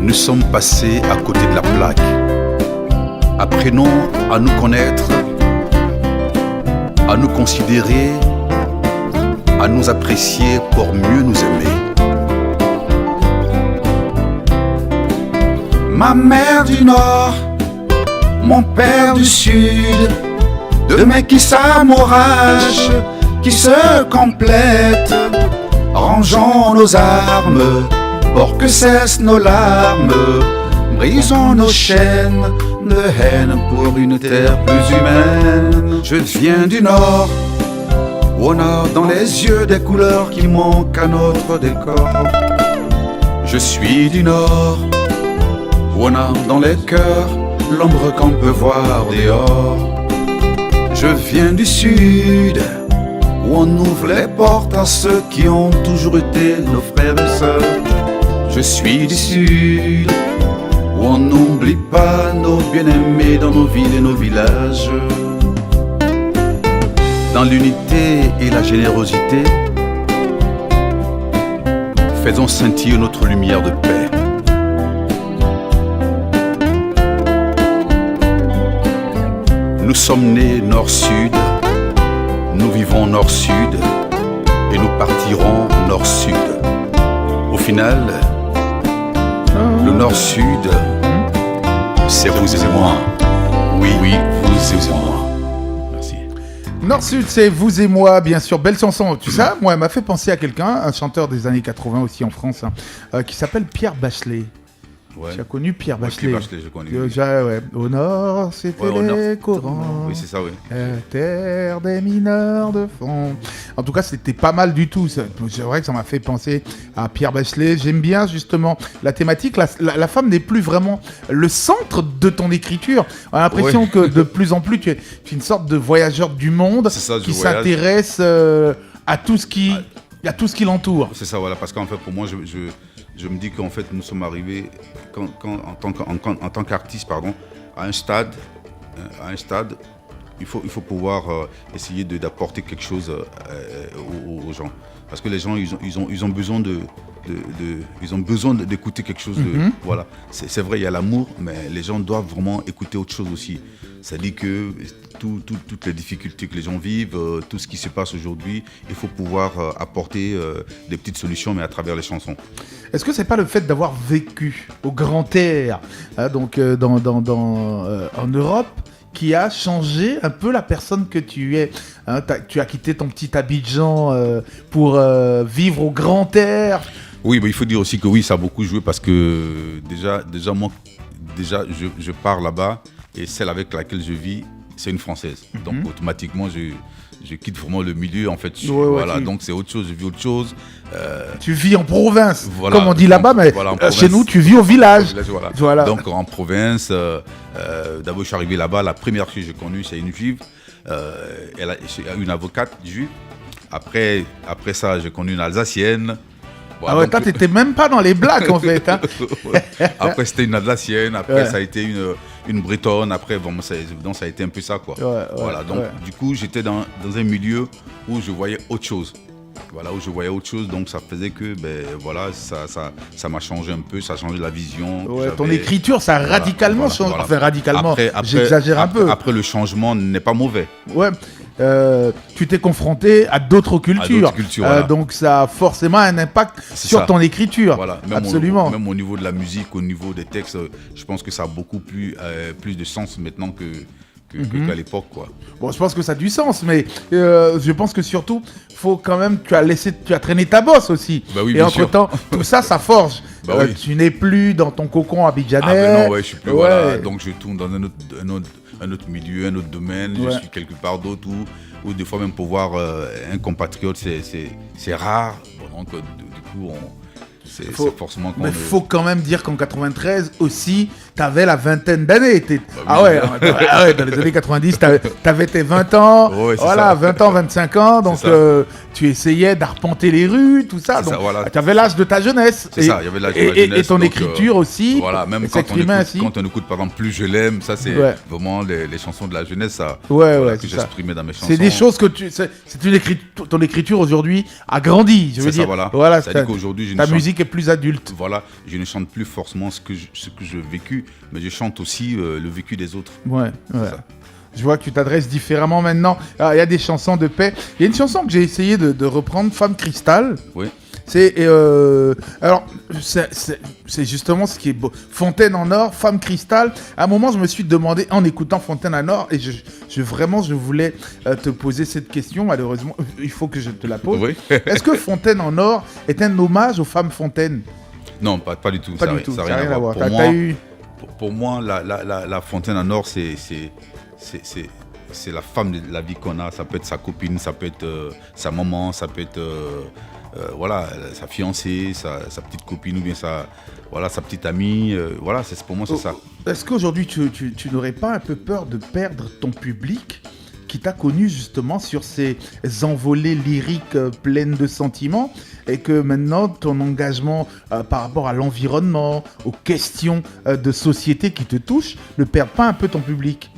Nous sommes passés à côté de la plaque. Apprenons à nous connaître, à nous considérer, à nous apprécier pour mieux nous aimer. Ma mère du Nord, mon père du Sud, deux mecs qui s'amouragent, qui se complètent. Rangeons nos armes pour que cessent nos larmes. Brisons nos chaînes de haine pour une terre plus humaine. Je viens du Nord, où on a dans les yeux des couleurs qui manquent à notre décor. Je suis du Nord, où on a dans les cœurs l'ombre qu'on peut voir dehors. Je viens du Sud, où on ouvre les portes à ceux qui ont toujours été nos frères et sœurs. Je suis du Sud, où on n'oublie pas nos bien-aimés dans nos villes et nos villages. Dans l'unité et la générosité, faisons scintiller notre lumière de paix. Nous sommes nés Nord-Sud, nous vivons Nord-Sud et nous partirons Nord-Sud. Au final, le Nord-Sud, c'est vous et moi. Oui, oui, vous et moi. Merci. Nord-Sud, c'est vous et moi, bien sûr. Belle chanson. Tu sais, moi, elle m'a fait penser à quelqu'un, un chanteur des années 80 aussi en France, qui s'appelle Pierre Bachelet. Ouais. Tu as connu Pierre Bachelet? Pierre Bachelet, je connais. Ouais. Au nord, c'était les Corans. Oui, c'est ça, oui. Terre des mineurs de fond. En tout cas, c'était pas mal du tout. C'est vrai que ça m'a fait penser à Pierre Bachelet. J'aime bien justement la thématique. La femme n'est plus vraiment le centre de ton écriture. On a l'impression que de plus en plus, tu es une sorte de voyageur du monde qui s'intéresse à tout ce qui l'entoure. C'est ça, voilà. Parce qu'en fait, pour moi, je me dis qu'en fait, nous sommes arrivés en tant qu'artiste, à un stade, il faut pouvoir essayer d'apporter quelque chose aux gens. Parce que les gens, ils ont besoin d'écouter quelque chose. Voilà. C'est vrai, il y a l'amour, mais les gens doivent vraiment écouter autre chose aussi. C'est-à-dire que toutes les difficultés que les gens vivent, tout ce qui se passe aujourd'hui, il faut pouvoir apporter des petites solutions, mais à travers les chansons. Est-ce que c'est pas le fait d'avoir vécu au grand air, donc en Europe, qui a changé un peu la personne que tu es, tu as quitté ton petit Abidjan pour vivre au grand air. Oui, mais il faut dire aussi que oui, ça a beaucoup joué parce que déjà moi, je pars là-bas et celle avec laquelle je vis, c'est une Française. Donc automatiquement, je quitte vraiment le milieu en fait. Voilà, donc c'est autre chose, je vis autre chose. Tu vis en province, voilà, comme on dit là-bas, mais voilà, chez nous, tu vis au village. Voilà. Donc en province, d'abord je suis arrivé là-bas, la première que j'ai connue, c'est une juive. Elle a une avocate juive. Après ça, j'ai connu une Alsacienne. Voilà, toi, t'étais même pas dans les blagues en fait. Après, c'était une Alsacienne. Après, ça a été une Bretonne. Après, donc ça a été un peu ça, quoi. Voilà. Donc, du coup, j'étais dans un milieu où je voyais autre chose. Voilà, où je voyais autre chose. Donc, ça faisait que, ça m'a changé un peu. Ça a changé la vision. Ton écriture, ça a radicalement changé. Voilà. Enfin, radicalement. Après, j'exagère un peu. Après, le changement n'est pas mauvais. Ouais. Tu t'es confronté à d'autres cultures, voilà. Donc ça a forcément un impact sur ton écriture. Voilà. Absolument. Même au niveau de la musique, au niveau des textes, je pense que ça a beaucoup plus de sens maintenant que qu'à l'époque, quoi. Bon, je pense que ça a du sens, mais je pense que surtout, faut quand même, tu as traîné ta bosse aussi. Bah oui, et bien entre-temps, tout ça, ça forge. Bah oui. Tu n'es plus dans ton cocon abidjanais. Ah ben non, ouais, je suis plus, Ouais. voilà. Donc je tourne dans un autre milieu, un autre domaine. Ouais. Je suis quelque part d'autre ou des fois même pour voir un compatriote, c'est rare. Bon, donc du coup, c'est forcément qu'on... Mais faut quand même dire qu'en 93 aussi, t'avais la vingtaine d'années. oui. Ah ouais, dans les années 90, t'avais tes 20 ans. Ouais, c'est voilà, ça. 20 ans, 25 ans. Donc tu essayais d'arpenter les rues, tout ça. C'est Donc ça, voilà. t'avais l'âge de ta jeunesse. C'est ça, il y avait l'âge de ma jeunesse. Et ton donc, écriture aussi. Voilà, même quand on écoute par exemple Plus je l'aime, ça c'est vraiment les chansons de la jeunesse, ça, ouais, que c'est j'exprimais dans mes chansons. C'est des choses que ton écriture aujourd'hui a grandi, je veux dire. Voilà. C'est-à-dire qu'aujourd'hui, ta musique est plus adulte. Voilà, je ne chante plus forcément ce que j'ai vécu, mais je chante aussi le vécu des autres. Ouais. Je vois que tu t'adresses différemment maintenant. Il y a des chansons de paix. Il y a une chanson que j'ai essayé de reprendre, Femme Cristal. Oui. C'est justement ce qui est beau. Fontaine en or, Femme Cristal. À un moment, je me suis demandé, en écoutant Fontaine en or, et je voulais te poser cette question. Malheureusement, il faut que je te la pose. Oui. Est-ce que Fontaine en or est un hommage aux femmes Fontaine? Non, pas du tout. Pas du tout. Ça n'a rien à voir. Pour moi, la Fontaine en or, c'est la femme de la vie qu'on a. Ça peut être sa copine, ça peut être sa maman, ça peut être sa fiancée, sa petite copine ou bien sa petite amie. Pour moi, c'est ça. Est-ce qu'aujourd'hui, tu n'aurais pas un peu peur de perdre ton public qui t'a connu justement sur ces envolées lyriques pleines de sentiments et que maintenant ton engagement par rapport à l'environnement, aux questions de société qui te touchent, ne perd pas un peu ton public?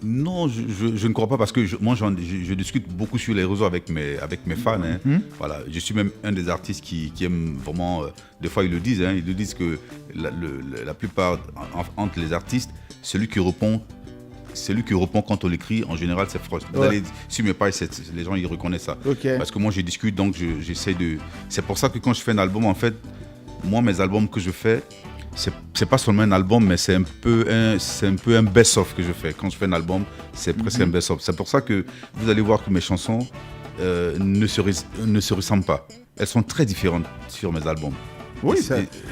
Non, je ne crois pas parce que moi je discute beaucoup sur les réseaux avec mes fans. Hein. Voilà, je suis même un des artistes qui aiment vraiment. Des fois ils le disent que la plupart entre les artistes, celui qui répond quand on l'écrit, en général, c'est Frost. Vous allez sur mes pages, les gens ils reconnaissent ça. Okay. Parce que moi je discute, donc j'essaie de. C'est pour ça que quand je fais un album, en fait, moi mes albums que je fais. C'est pas seulement un album, mais c'est un peu un best-of que je fais. Quand je fais un album, c'est presque un best-of. C'est pour ça que vous allez voir que mes chansons ne se ressemblent pas. Elles sont très différentes sur mes albums. Oui,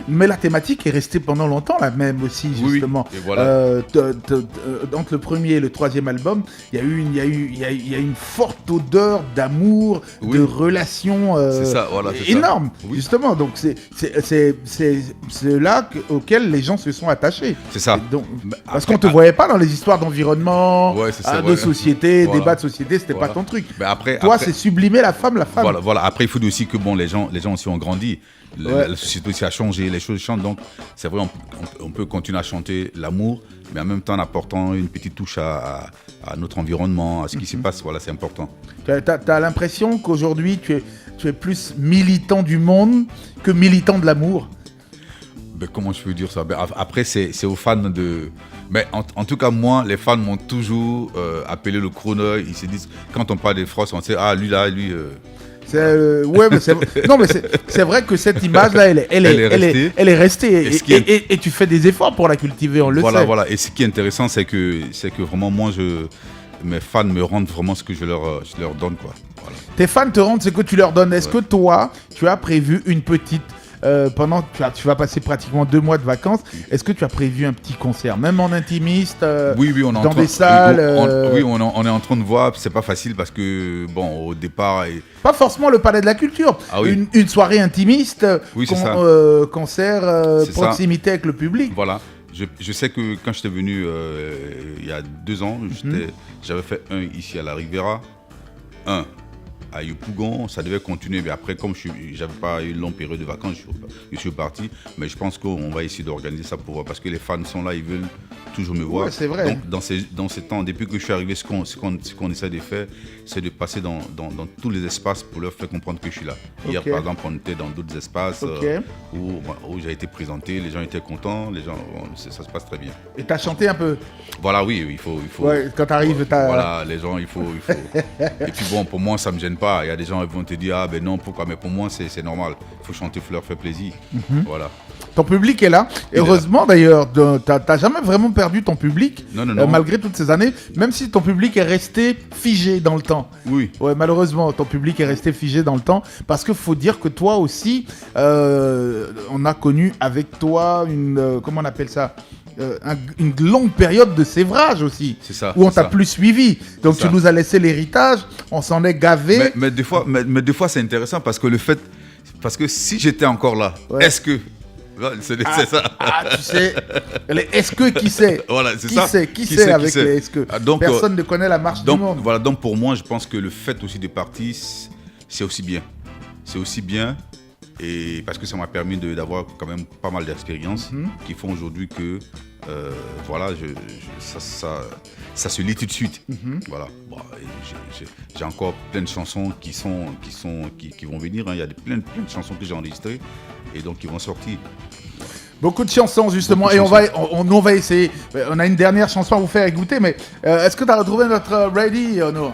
mais la thématique est restée pendant longtemps la même aussi, justement. Oui, et voilà. Entre le premier et le troisième album, il y a une forte odeur d'amour, de relations énorme, justement. Donc c'est là auquel les gens se sont attachés. C'est ça. Donc, parce qu'on ne te voyait pas dans les histoires d'environnement, de société, débats de société, c'était pas ton truc. Toi, c'est sublimer la femme. Voilà. Après, il faut aussi que les gens aussi ont grandi. La société aussi a changé, les choses changent, donc c'est vrai, on peut continuer à chanter l'amour, mais en même temps en apportant une petite touche à notre environnement, à ce qui se passe, voilà, c'est important. Tu as l'impression qu'aujourd'hui tu es plus militant du monde que militant de l'amour? Ben, comment je peux dire ça? Après, c'est aux fans de... Mais en tout cas, moi, les fans m'ont toujours appelé le chroneur. Ils se disent, quand on parle des Frost, on sait, lui... mais c'est vrai que cette image-là, elle est restée. Et tu fais des efforts pour la cultiver, on le sait. Voilà. Et ce qui est intéressant, c'est que vraiment, moi, mes fans me rendent vraiment ce que je leur donne, quoi. Voilà. Tes fans te rendent ce que tu leur donnes. Est-ce que toi, tu as prévu une petite... pendant que tu vas passer pratiquement 2 mois de vacances, est-ce que tu as prévu un petit concert, même en intimiste, oui, on est dans des salles on est en train de voir, c'est pas facile parce que, au départ... Pas forcément le Palais de la Culture, une soirée intimiste, concert, proximité avec le public. Voilà, je sais que quand j'étais venu il y a 2 ans, j'avais fait un ici à la Riviera, à Yopougon, ça devait continuer, mais après, comme je n'avais pas eu une longue période de vacances, je suis parti, mais je pense qu'on va essayer d'organiser ça pour voir, parce que les fans sont là, ils veulent toujours me voir. Ouais, c'est vrai. Donc, dans ces temps, depuis que je suis arrivé, ce qu'on essaie de faire, c'est de passer dans tous les espaces pour leur faire comprendre que je suis là. Hier, par exemple, on était dans d'autres espaces où j'ai été présenté, les gens étaient contents, ça se passe très bien. Et tu as chanté un peu? Voilà, oui, il faut. Ouais, quand tu arrives, Voilà, les gens, il faut. Et puis pour moi, ça ne me gêne pas. pas. Il y a des gens qui vont te dire, ah ben non, pourquoi? Mais pour moi, c'est normal. Il faut chanter, faut leur faire plaisir. Voilà. Ton public est là. Heureusement d'ailleurs, t'as jamais vraiment perdu ton public, Non. malgré toutes ces années, même si ton public est resté figé dans le temps. Oui. Ouais, malheureusement, ton public est resté figé dans le temps, parce qu'il faut dire que toi aussi, on a connu avec toi une, comment on appelle ça, une longue période de sévrage aussi, C'est ça, où on c'est t'a ça. plus suivi. Donc C'est tu ça. nous as laissé l'héritage, on s'en est gavé. Mais des fois, c'est intéressant parce que si j'étais encore là, Ouais. est-ce que. C'est ça. Ah, tu sais, les est-ce que qui sait? Voilà, c'est Qui ça. sait? Qui sait avec les est-ce que? Ah, donc, Personne ne connaît la marche Donc, du monde. voilà, donc pour moi, je pense que le fait aussi de partir, c'est aussi bien. C'est aussi bien, et parce que ça m'a permis d'avoir quand même pas mal d'expériences qui font aujourd'hui que voilà, ça se lit tout de suite. Voilà. Bon, et j'ai encore plein de chansons qui vont venir. Hein. Il y a plein de chansons que j'ai enregistrées et donc qui vont sortir. Beaucoup de chansons justement, Beaucoup de et on va essayer. On a une dernière chanson à vous faire écouter, mais est-ce que tu as retrouvé notre radio? Non,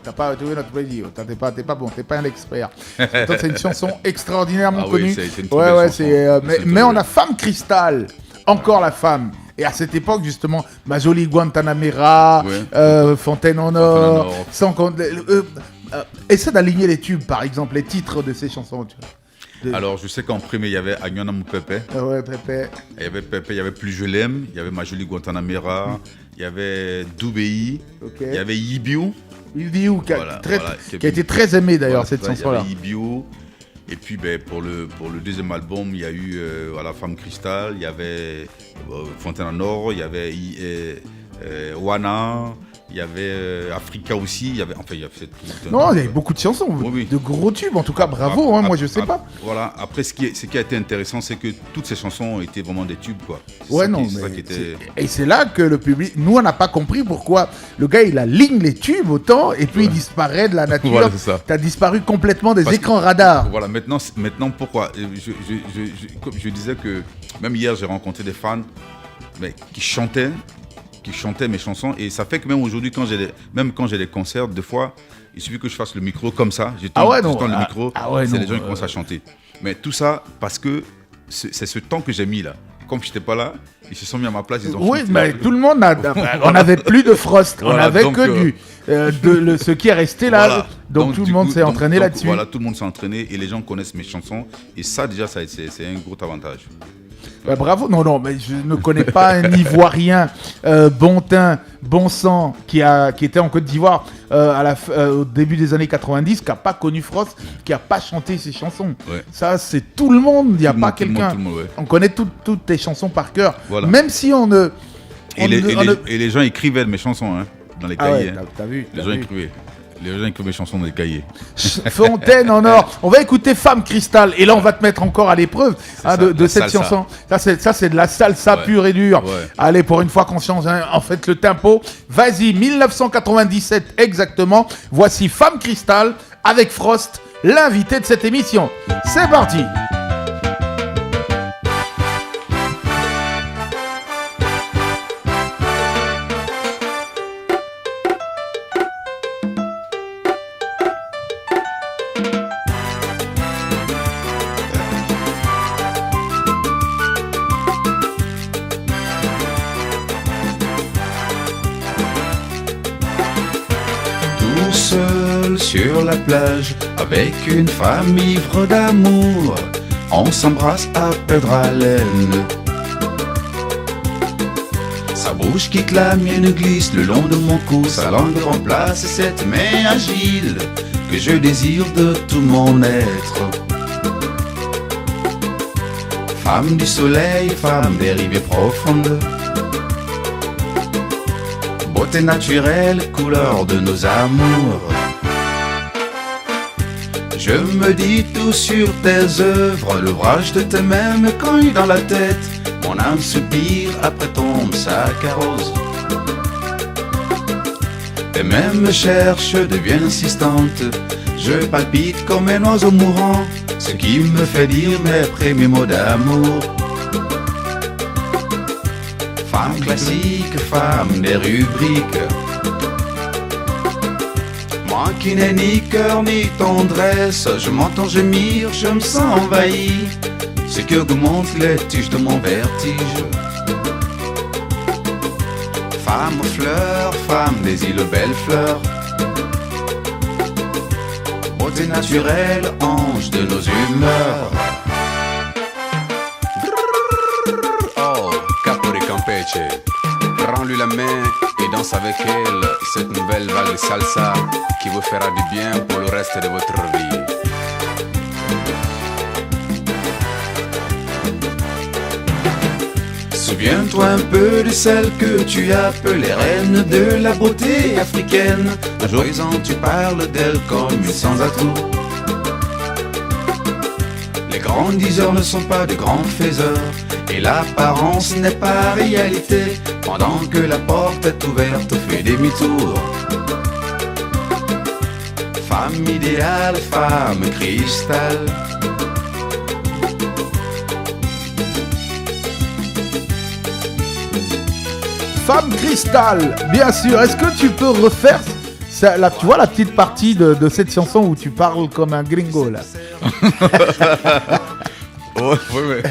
t'as pas retrouvé notre radio. T'es pas bon, t'es pas un expert. Pourtant, c'est une chanson extraordinairement Ah oui, connue. c'est une très belle chanson. Mais on a Femme Cristal, encore la femme. Et à cette époque, justement, ma jolie Guantanamera, Fontaine en Or, sans compte. Essaie d'aligner les tubes, par exemple, les titres de ces chansons. Tu vois. Alors, je sais qu'en premier, il y avait Agnona Mon Pépé. Ouais, Pépé. Il y avait Pépé, il y avait Plus Je l'aime, il y avait Ma jolie Guantanamera, il y avait Doubéi, Ok. il y avait Yibiou. Yibiou, qui Voilà, a été très aimé d'ailleurs, cette Il y chanson-là. avait Yibiou. Et puis pour le deuxième album, il y a eu voilà, Femme Cristal, il y avait Fontaine en Or, il y avait Wana, il y avait Africa aussi, il y avait tout. Non, il y avait beaucoup de chansons, Oui. de gros tubes en tout cas, bravo, moi je sais pas. Voilà, après ce qui a été intéressant, c'est que toutes ces chansons ont été vraiment des tubes, quoi. Ouais, non, et c'est là que le public, nous on n'a pas compris pourquoi le gars il aligne les tubes autant et puis il disparaît de la nature. Voilà, c'est ça. T'as disparu complètement des Parce écrans radars. Voilà, maintenant pourquoi comme je disais que même hier j'ai rencontré des fans mais qui chantaient mes chansons, et ça fait que même aujourd'hui quand j'ai des concerts, des fois il suffit que je fasse le micro comme ça, je tourne le micro, c'est les gens qui commencent à chanter. Mais tout ça parce que c'est ce temps que j'ai mis là. Comme je n'étais pas là, ils se sont mis à ma place, ils ont chanté. Mais tout le monde on n'avait plus de Frost, Voilà, on avait donc, que ce qui est resté là. Voilà. Donc tout le monde s'est entraîné là-dessus. Voilà, tout le monde s'est entraîné et les gens connaissent mes chansons, et ça déjà c'est un gros avantage. Bah, bravo, non, mais je ne connais pas un Ivoirien bon teint, bon sang qui était en Côte d'Ivoire au début des années 90, qui n'a pas connu Frost, qui n'a pas chanté ses chansons. Ouais. Ça, c'est tout le monde, il n'y a pas quelqu'un. On connaît toutes tes chansons par cœur, voilà. Même si on ne... Et les gens écrivaient mes chansons hein, dans les cahiers. Ouais, t'as vu, les gens écrivaient. Les gens écrivent mes chansons dans les cahiers. Fontaine en Or. On va écouter Femme Cristal. Et là, on va te mettre encore à l'épreuve de cette chanson. Ça, c'est de la salsa pure et dure. Ouais. Allez, pour une fois qu'on change en fait le tempo. Vas-y, 1997 exactement. Voici Femme Cristal avec Frost, l'invité de cette émission. C'est parti. Sur la plage, avec une femme ivre d'amour, on s'embrasse à perdre haleine. Sa bouche quitte la mienne, glisse le long de mon cou, sa langue remplace cette main agile que je désire de tout mon être. Femme du soleil, femme des rivières profondes, beauté naturelle, couleur de nos amours. Je me dis tout sur tes œuvres, l'ouvrage de tes mains me cogne dans la tête. Mon âme soupire après ton sac à rose. Tes mains me cherchent, deviennent insistantes. Je palpite comme un oiseau mourant, ce qui me fait dire mes premiers mots d'amour. Femme classique, femme des rubriques, Moi qui n'ai ni cœur ni tendresse, je m'entends gémir, je me sens envahi. Ce qui augmente les tiges de mon vertige. Femme aux fleurs, femme des îles belles fleurs. Beauté naturelle, ange de nos humeurs. Oh, Capori Campeche, prends-lui la main et danse avec elle cette nouvelle vague de salsa qui vous fera du bien pour le reste de votre vie. Souviens-toi un peu de celle que tu appelais reine de la beauté africaine. À présent tu parles d'elle comme une sans-atout. Les grands diseurs ne sont pas de grands faiseurs, et l'apparence n'est pas réalité. Pendant que la porte est ouverte, fais demi-tour. Femme idéale, femme cristal. Femme cristal, bien sûr. Est-ce que tu peux refaire ça, là, tu vois la petite partie de cette chanson où tu parles comme un gringo là. Ouais.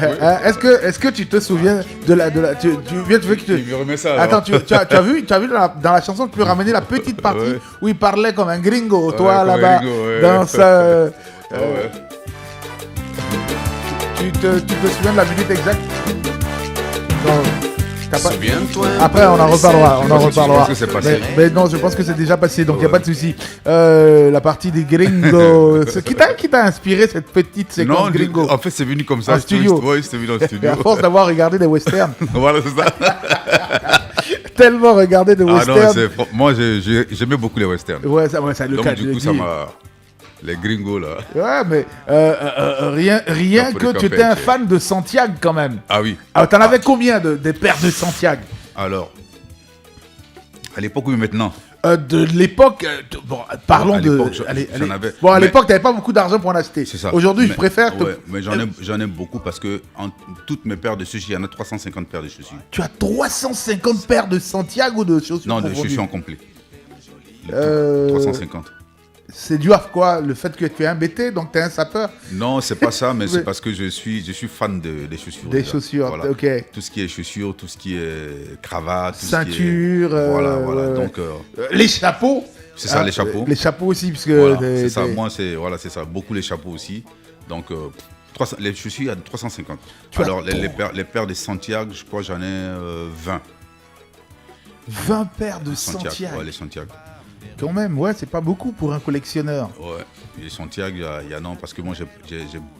Est-ce que tu te souviens de la tu veux que tu Il me remet ça. Alors. Attends, tu as vu dans la chanson, tu peux ramener la petite partie Ouais. où il parlait comme un gringo, toi comme un là-bas gringo, ouais. dans sa. Ouais. Tu te souviens de la minute exacte? Non. T'as pas- Souviens-toi un Après, peu on en de reparlera. celle On en Je pense reparlera. que c'est passé. Mais non, je pense que c'est déjà passé, donc il n'y a Ouais. pas de souci. La partie des gringos. Qui t'a inspiré cette petite séquence Non, gringo en fait, c'est venu comme ça. En studio. Ouais, c'était venu en Et studio. à force d'avoir regardé des westerns, Voilà, c'est ça. tellement regardé de Ah non, westerns. moi, j'aimais beaucoup les westerns. Ouais, ça le Donc, cas. du je coup, le ça dis. m'a. Les gringos, là. Ouais, mais rien Capone que tu étais un Campeche. fan de Santiago quand même. Ah oui. Alors, t'en avais combien des paires de Santiago? Alors, à l'époque ou maintenant? De l'époque, parlons À de. l'époque, j'en avais. Bon, à Mais- l'époque, t'avais pas beaucoup d'argent pour en acheter. C'est ça. Aujourd'hui, je Mais- préfère. Ouais, mais j'en ai beaucoup parce que toutes mes paires de chaussures, il y en a 350 paires de chaussures. Tu as 350 paires de Santiago ou de chaussures? Non, de confondues? chaussures en complet. Le tout, Euh, 350. C'est dû à quoi? Le fait que tu es un BT, donc tu es un sapeur? Non, c'est pas ça, mais Oui. c'est parce que je suis fan des chaussures. Des déjà. chaussures, Voilà. ok. Tout ce qui est chaussures, tout ce qui est cravate, tout Ceinture, ce qui est... Voilà. Donc, Les chapeaux? c'est ça, les chapeaux. Les chapeaux aussi, parce que. Voilà, c'est ça. Moi, c'est ça. Beaucoup les chapeaux aussi. Donc, 300 les chaussures, il y a 350. Tu as Alors, les paires de Santiago, je crois, j'en ai 20. 20 paires de Santiago. Ouais, les Santiago. Quand même, ouais, c'est pas beaucoup pour un collectionneur. Ouais. Et les Santiago, il y a non, parce que moi, j'ai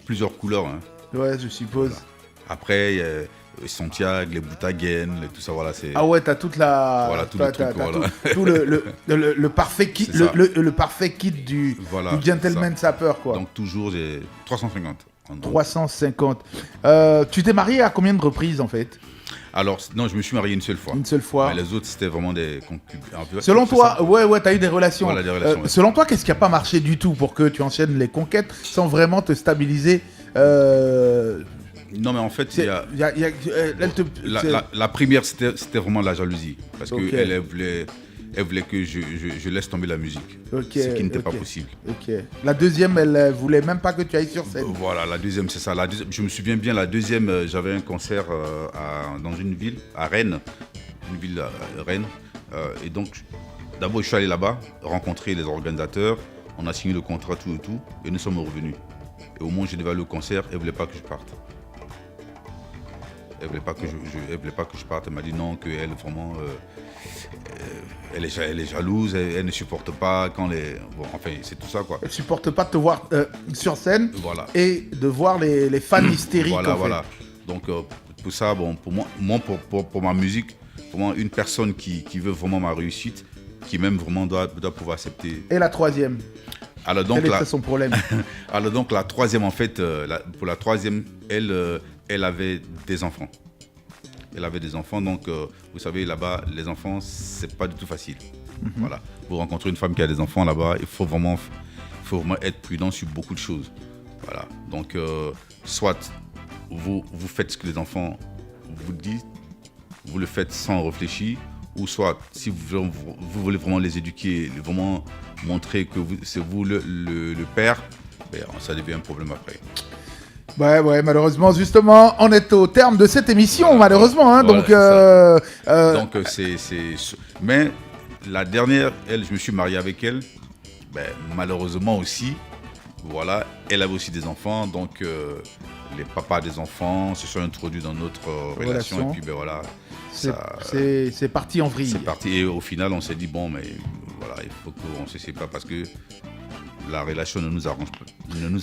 plusieurs couleurs. Hein. Ouais, je suppose. Après, il y a les Santiago, les Boutaguènes, tout ça, voilà. C'est... Ah ouais, t'as toute la. Voilà, tout t'as- le truc, t'as voilà. tout le parfait kit, C'est ça. le parfait kit du gentleman sapeur, quoi. Donc, toujours, j'ai 350. en gros. 350. Tu t'es marié à combien de reprises, en fait? Alors, non, je me suis marié une seule fois. Une seule fois. Mais les autres, c'était vraiment des concubins. Selon toi, ouais, t'as eu des relations. Voilà, des relations, ouais. Selon toi, qu'est-ce qui n'a pas marché du tout pour que tu enchaînes les conquêtes sans vraiment te stabiliser? Non, mais en fait, il y a... elle te- La première, c'était vraiment la jalousie. Parce Ok. qu'elle voulait que je laisse tomber la musique. Ok, Ce qui n'était pas ok. possible. Ok. La deuxième, elle voulait même pas que tu ailles sur scène. Voilà, la deuxième, c'est ça. Je me souviens bien, la deuxième, j'avais un concert dans une ville, à Rennes. Une ville à Rennes. Et donc, d'abord, je suis allé là-bas, rencontrer les organisateurs. On a signé le contrat, tout et tout. Et nous sommes revenus. Et au moment où je devais aller au concert, elle ne voulait pas que je parte. Elle voulait pas que je parte. Elle m'a dit non, qu'elle vraiment, elle est jalouse, elle ne supporte pas quand les... Bon, enfin, c'est tout ça, quoi. Elle supporte pas de te voir sur scène Voilà. et de voir les fans hystériques. Voilà, en fait. voilà. Donc, pour ça, bon, pour moi pour ma musique, pour moi, une personne qui veut vraiment ma réussite, qui même vraiment doit pouvoir accepter. Et la troisième, Alors donc, quel était son problème? alors donc la troisième, en fait, pour la troisième, elle avait des enfants. Elle avait des enfants, donc vous savez, là-bas, les enfants, c'est pas du tout facile. Voilà. Vous rencontrez une femme qui a des enfants là-bas, il faut vraiment être prudent sur beaucoup de choses. Voilà. Donc, soit vous faites ce que les enfants vous disent, vous le faites sans réfléchir, ou soit si vous voulez vraiment les éduquer, vraiment montrer que c'est vous le père, ben, ça devient un problème après. Ouais, malheureusement, justement, on est au terme de cette émission, malheureusement. Hein, voilà, donc, mais la dernière, je me suis marié avec elle, ben, malheureusement aussi, voilà, elle avait aussi des enfants, donc les papas des enfants se sont introduits dans notre relation, et puis ben voilà. C'est parti en vrille. C'est parti, et au final, on s'est dit, bon, mais voilà, il faut qu'on se sépare parce que la relation ne nous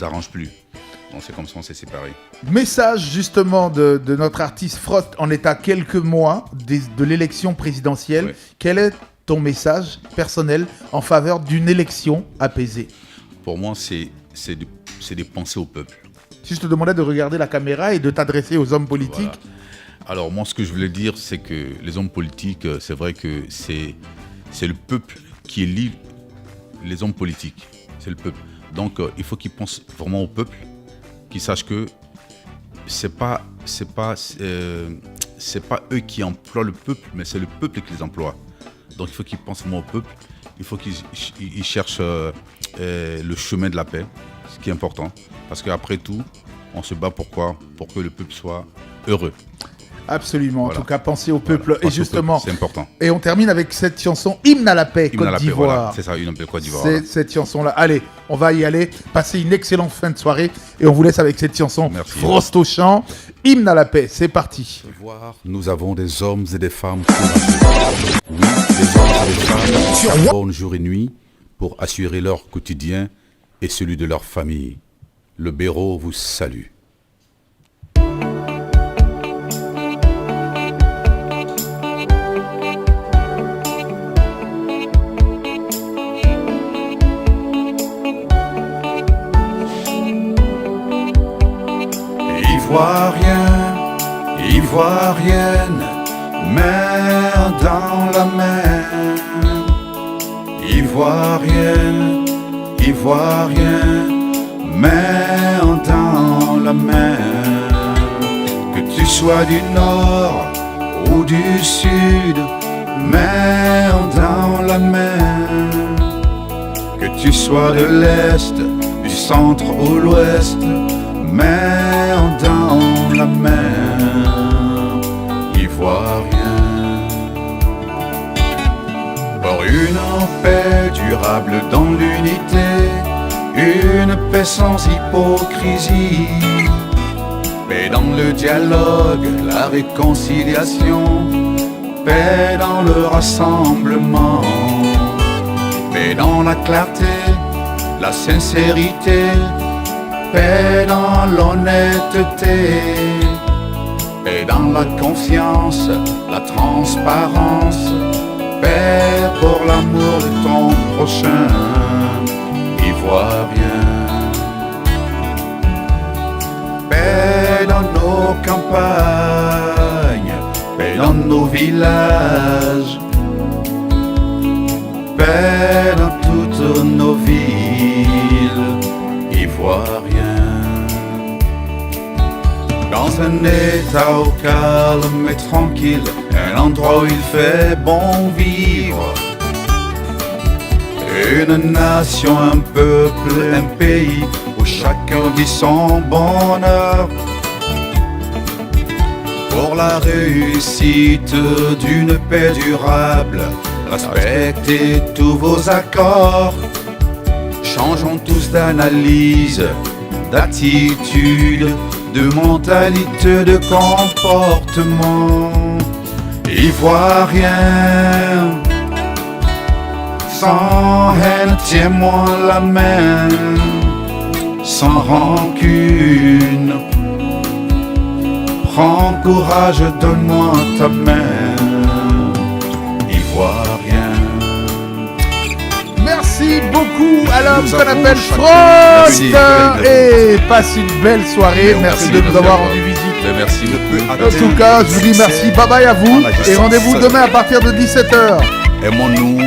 arrange plus. Donc c'est comme ça qu'on s'est séparés. Message justement de notre artiste Frost, on est à quelques mois de l'élection présidentielle. Ouais. Quel est ton message personnel en faveur d'une élection apaisée? Pour moi, c'est de penser au peuple. Si je te demandais de regarder la caméra et de t'adresser aux hommes politiques. Voilà. Alors moi, ce que je voulais dire, c'est que les hommes politiques, c'est vrai que c'est le peuple qui élit les hommes politiques. C'est le peuple. Donc il faut qu'ils pensent vraiment au peuple, qu'ils sachent que c'est pas eux qui emploient le peuple, mais c'est le peuple qui les emploie. Donc il faut qu'ils pensent vraiment au peuple. Il faut qu'ils cherchent le chemin de la paix, ce qui est important. Parce qu'après tout, on se bat pour quoi? Pour que le peuple soit heureux. Absolument, voilà. En tout cas, penser au peuple. Voilà. Et justement, c'est important. Et on termine avec cette chanson, Hymne à la paix, Côte d'Ivoire. Voilà. C'est ça, Hymne à la paix, Côte d'Ivoire. C'est cette chanson-là. Allez, on va y aller. Passer une excellente fin de soirée. Et on vous laisse avec cette chanson. Merci. Frost au chant, Hymne à la paix. C'est parti. Nous avons des hommes et des femmes courageux. Oui, des hommes et des femmes qui travaillent jour et nuit pour assurer leur quotidien et celui de leur famille. Le Béraud vous salue. Ivoirienne, mer dans la mer. Ivoirienne, mer dans la mer. Que tu sois du nord ou du sud, mer dans la mer. Que tu sois de l'est, du centre ou l'ouest, mer dans la mer, ivoirien. Pour une paix durable dans l'unité, une paix sans hypocrisie, paix dans le dialogue, la réconciliation, paix dans le rassemblement, paix dans la clarté, la sincérité, paix dans l'honnêteté, paix dans la confiance, la transparence, paix pour l'amour de ton prochain, ivoirien. Paix dans nos campagnes, paix dans nos villages, paix dans toutes nos villes, ivoiriens. Dans un état au calme et tranquille, un endroit où il fait bon vivre. Une nation, un peuple, un pays où chacun vit son bonheur. Pour la réussite d'une paix durable, respectez tous vos accords. Changeons tous d'analyse, d'attitude, de mentalité, de comportement. Ivoirien, sans haine, tiens-moi la main, sans rancune. Prends courage, donne-moi ta main, Ivoirien. Merci beaucoup à l'homme qu'on appelle Frost. Et passe une belle soirée. Merci de nous avoir rendu visite. Merci beaucoup. En tout cas, je vous dis merci. Bye bye à vous. Et rendez-vous demain à partir de 17h. Aimons-nous.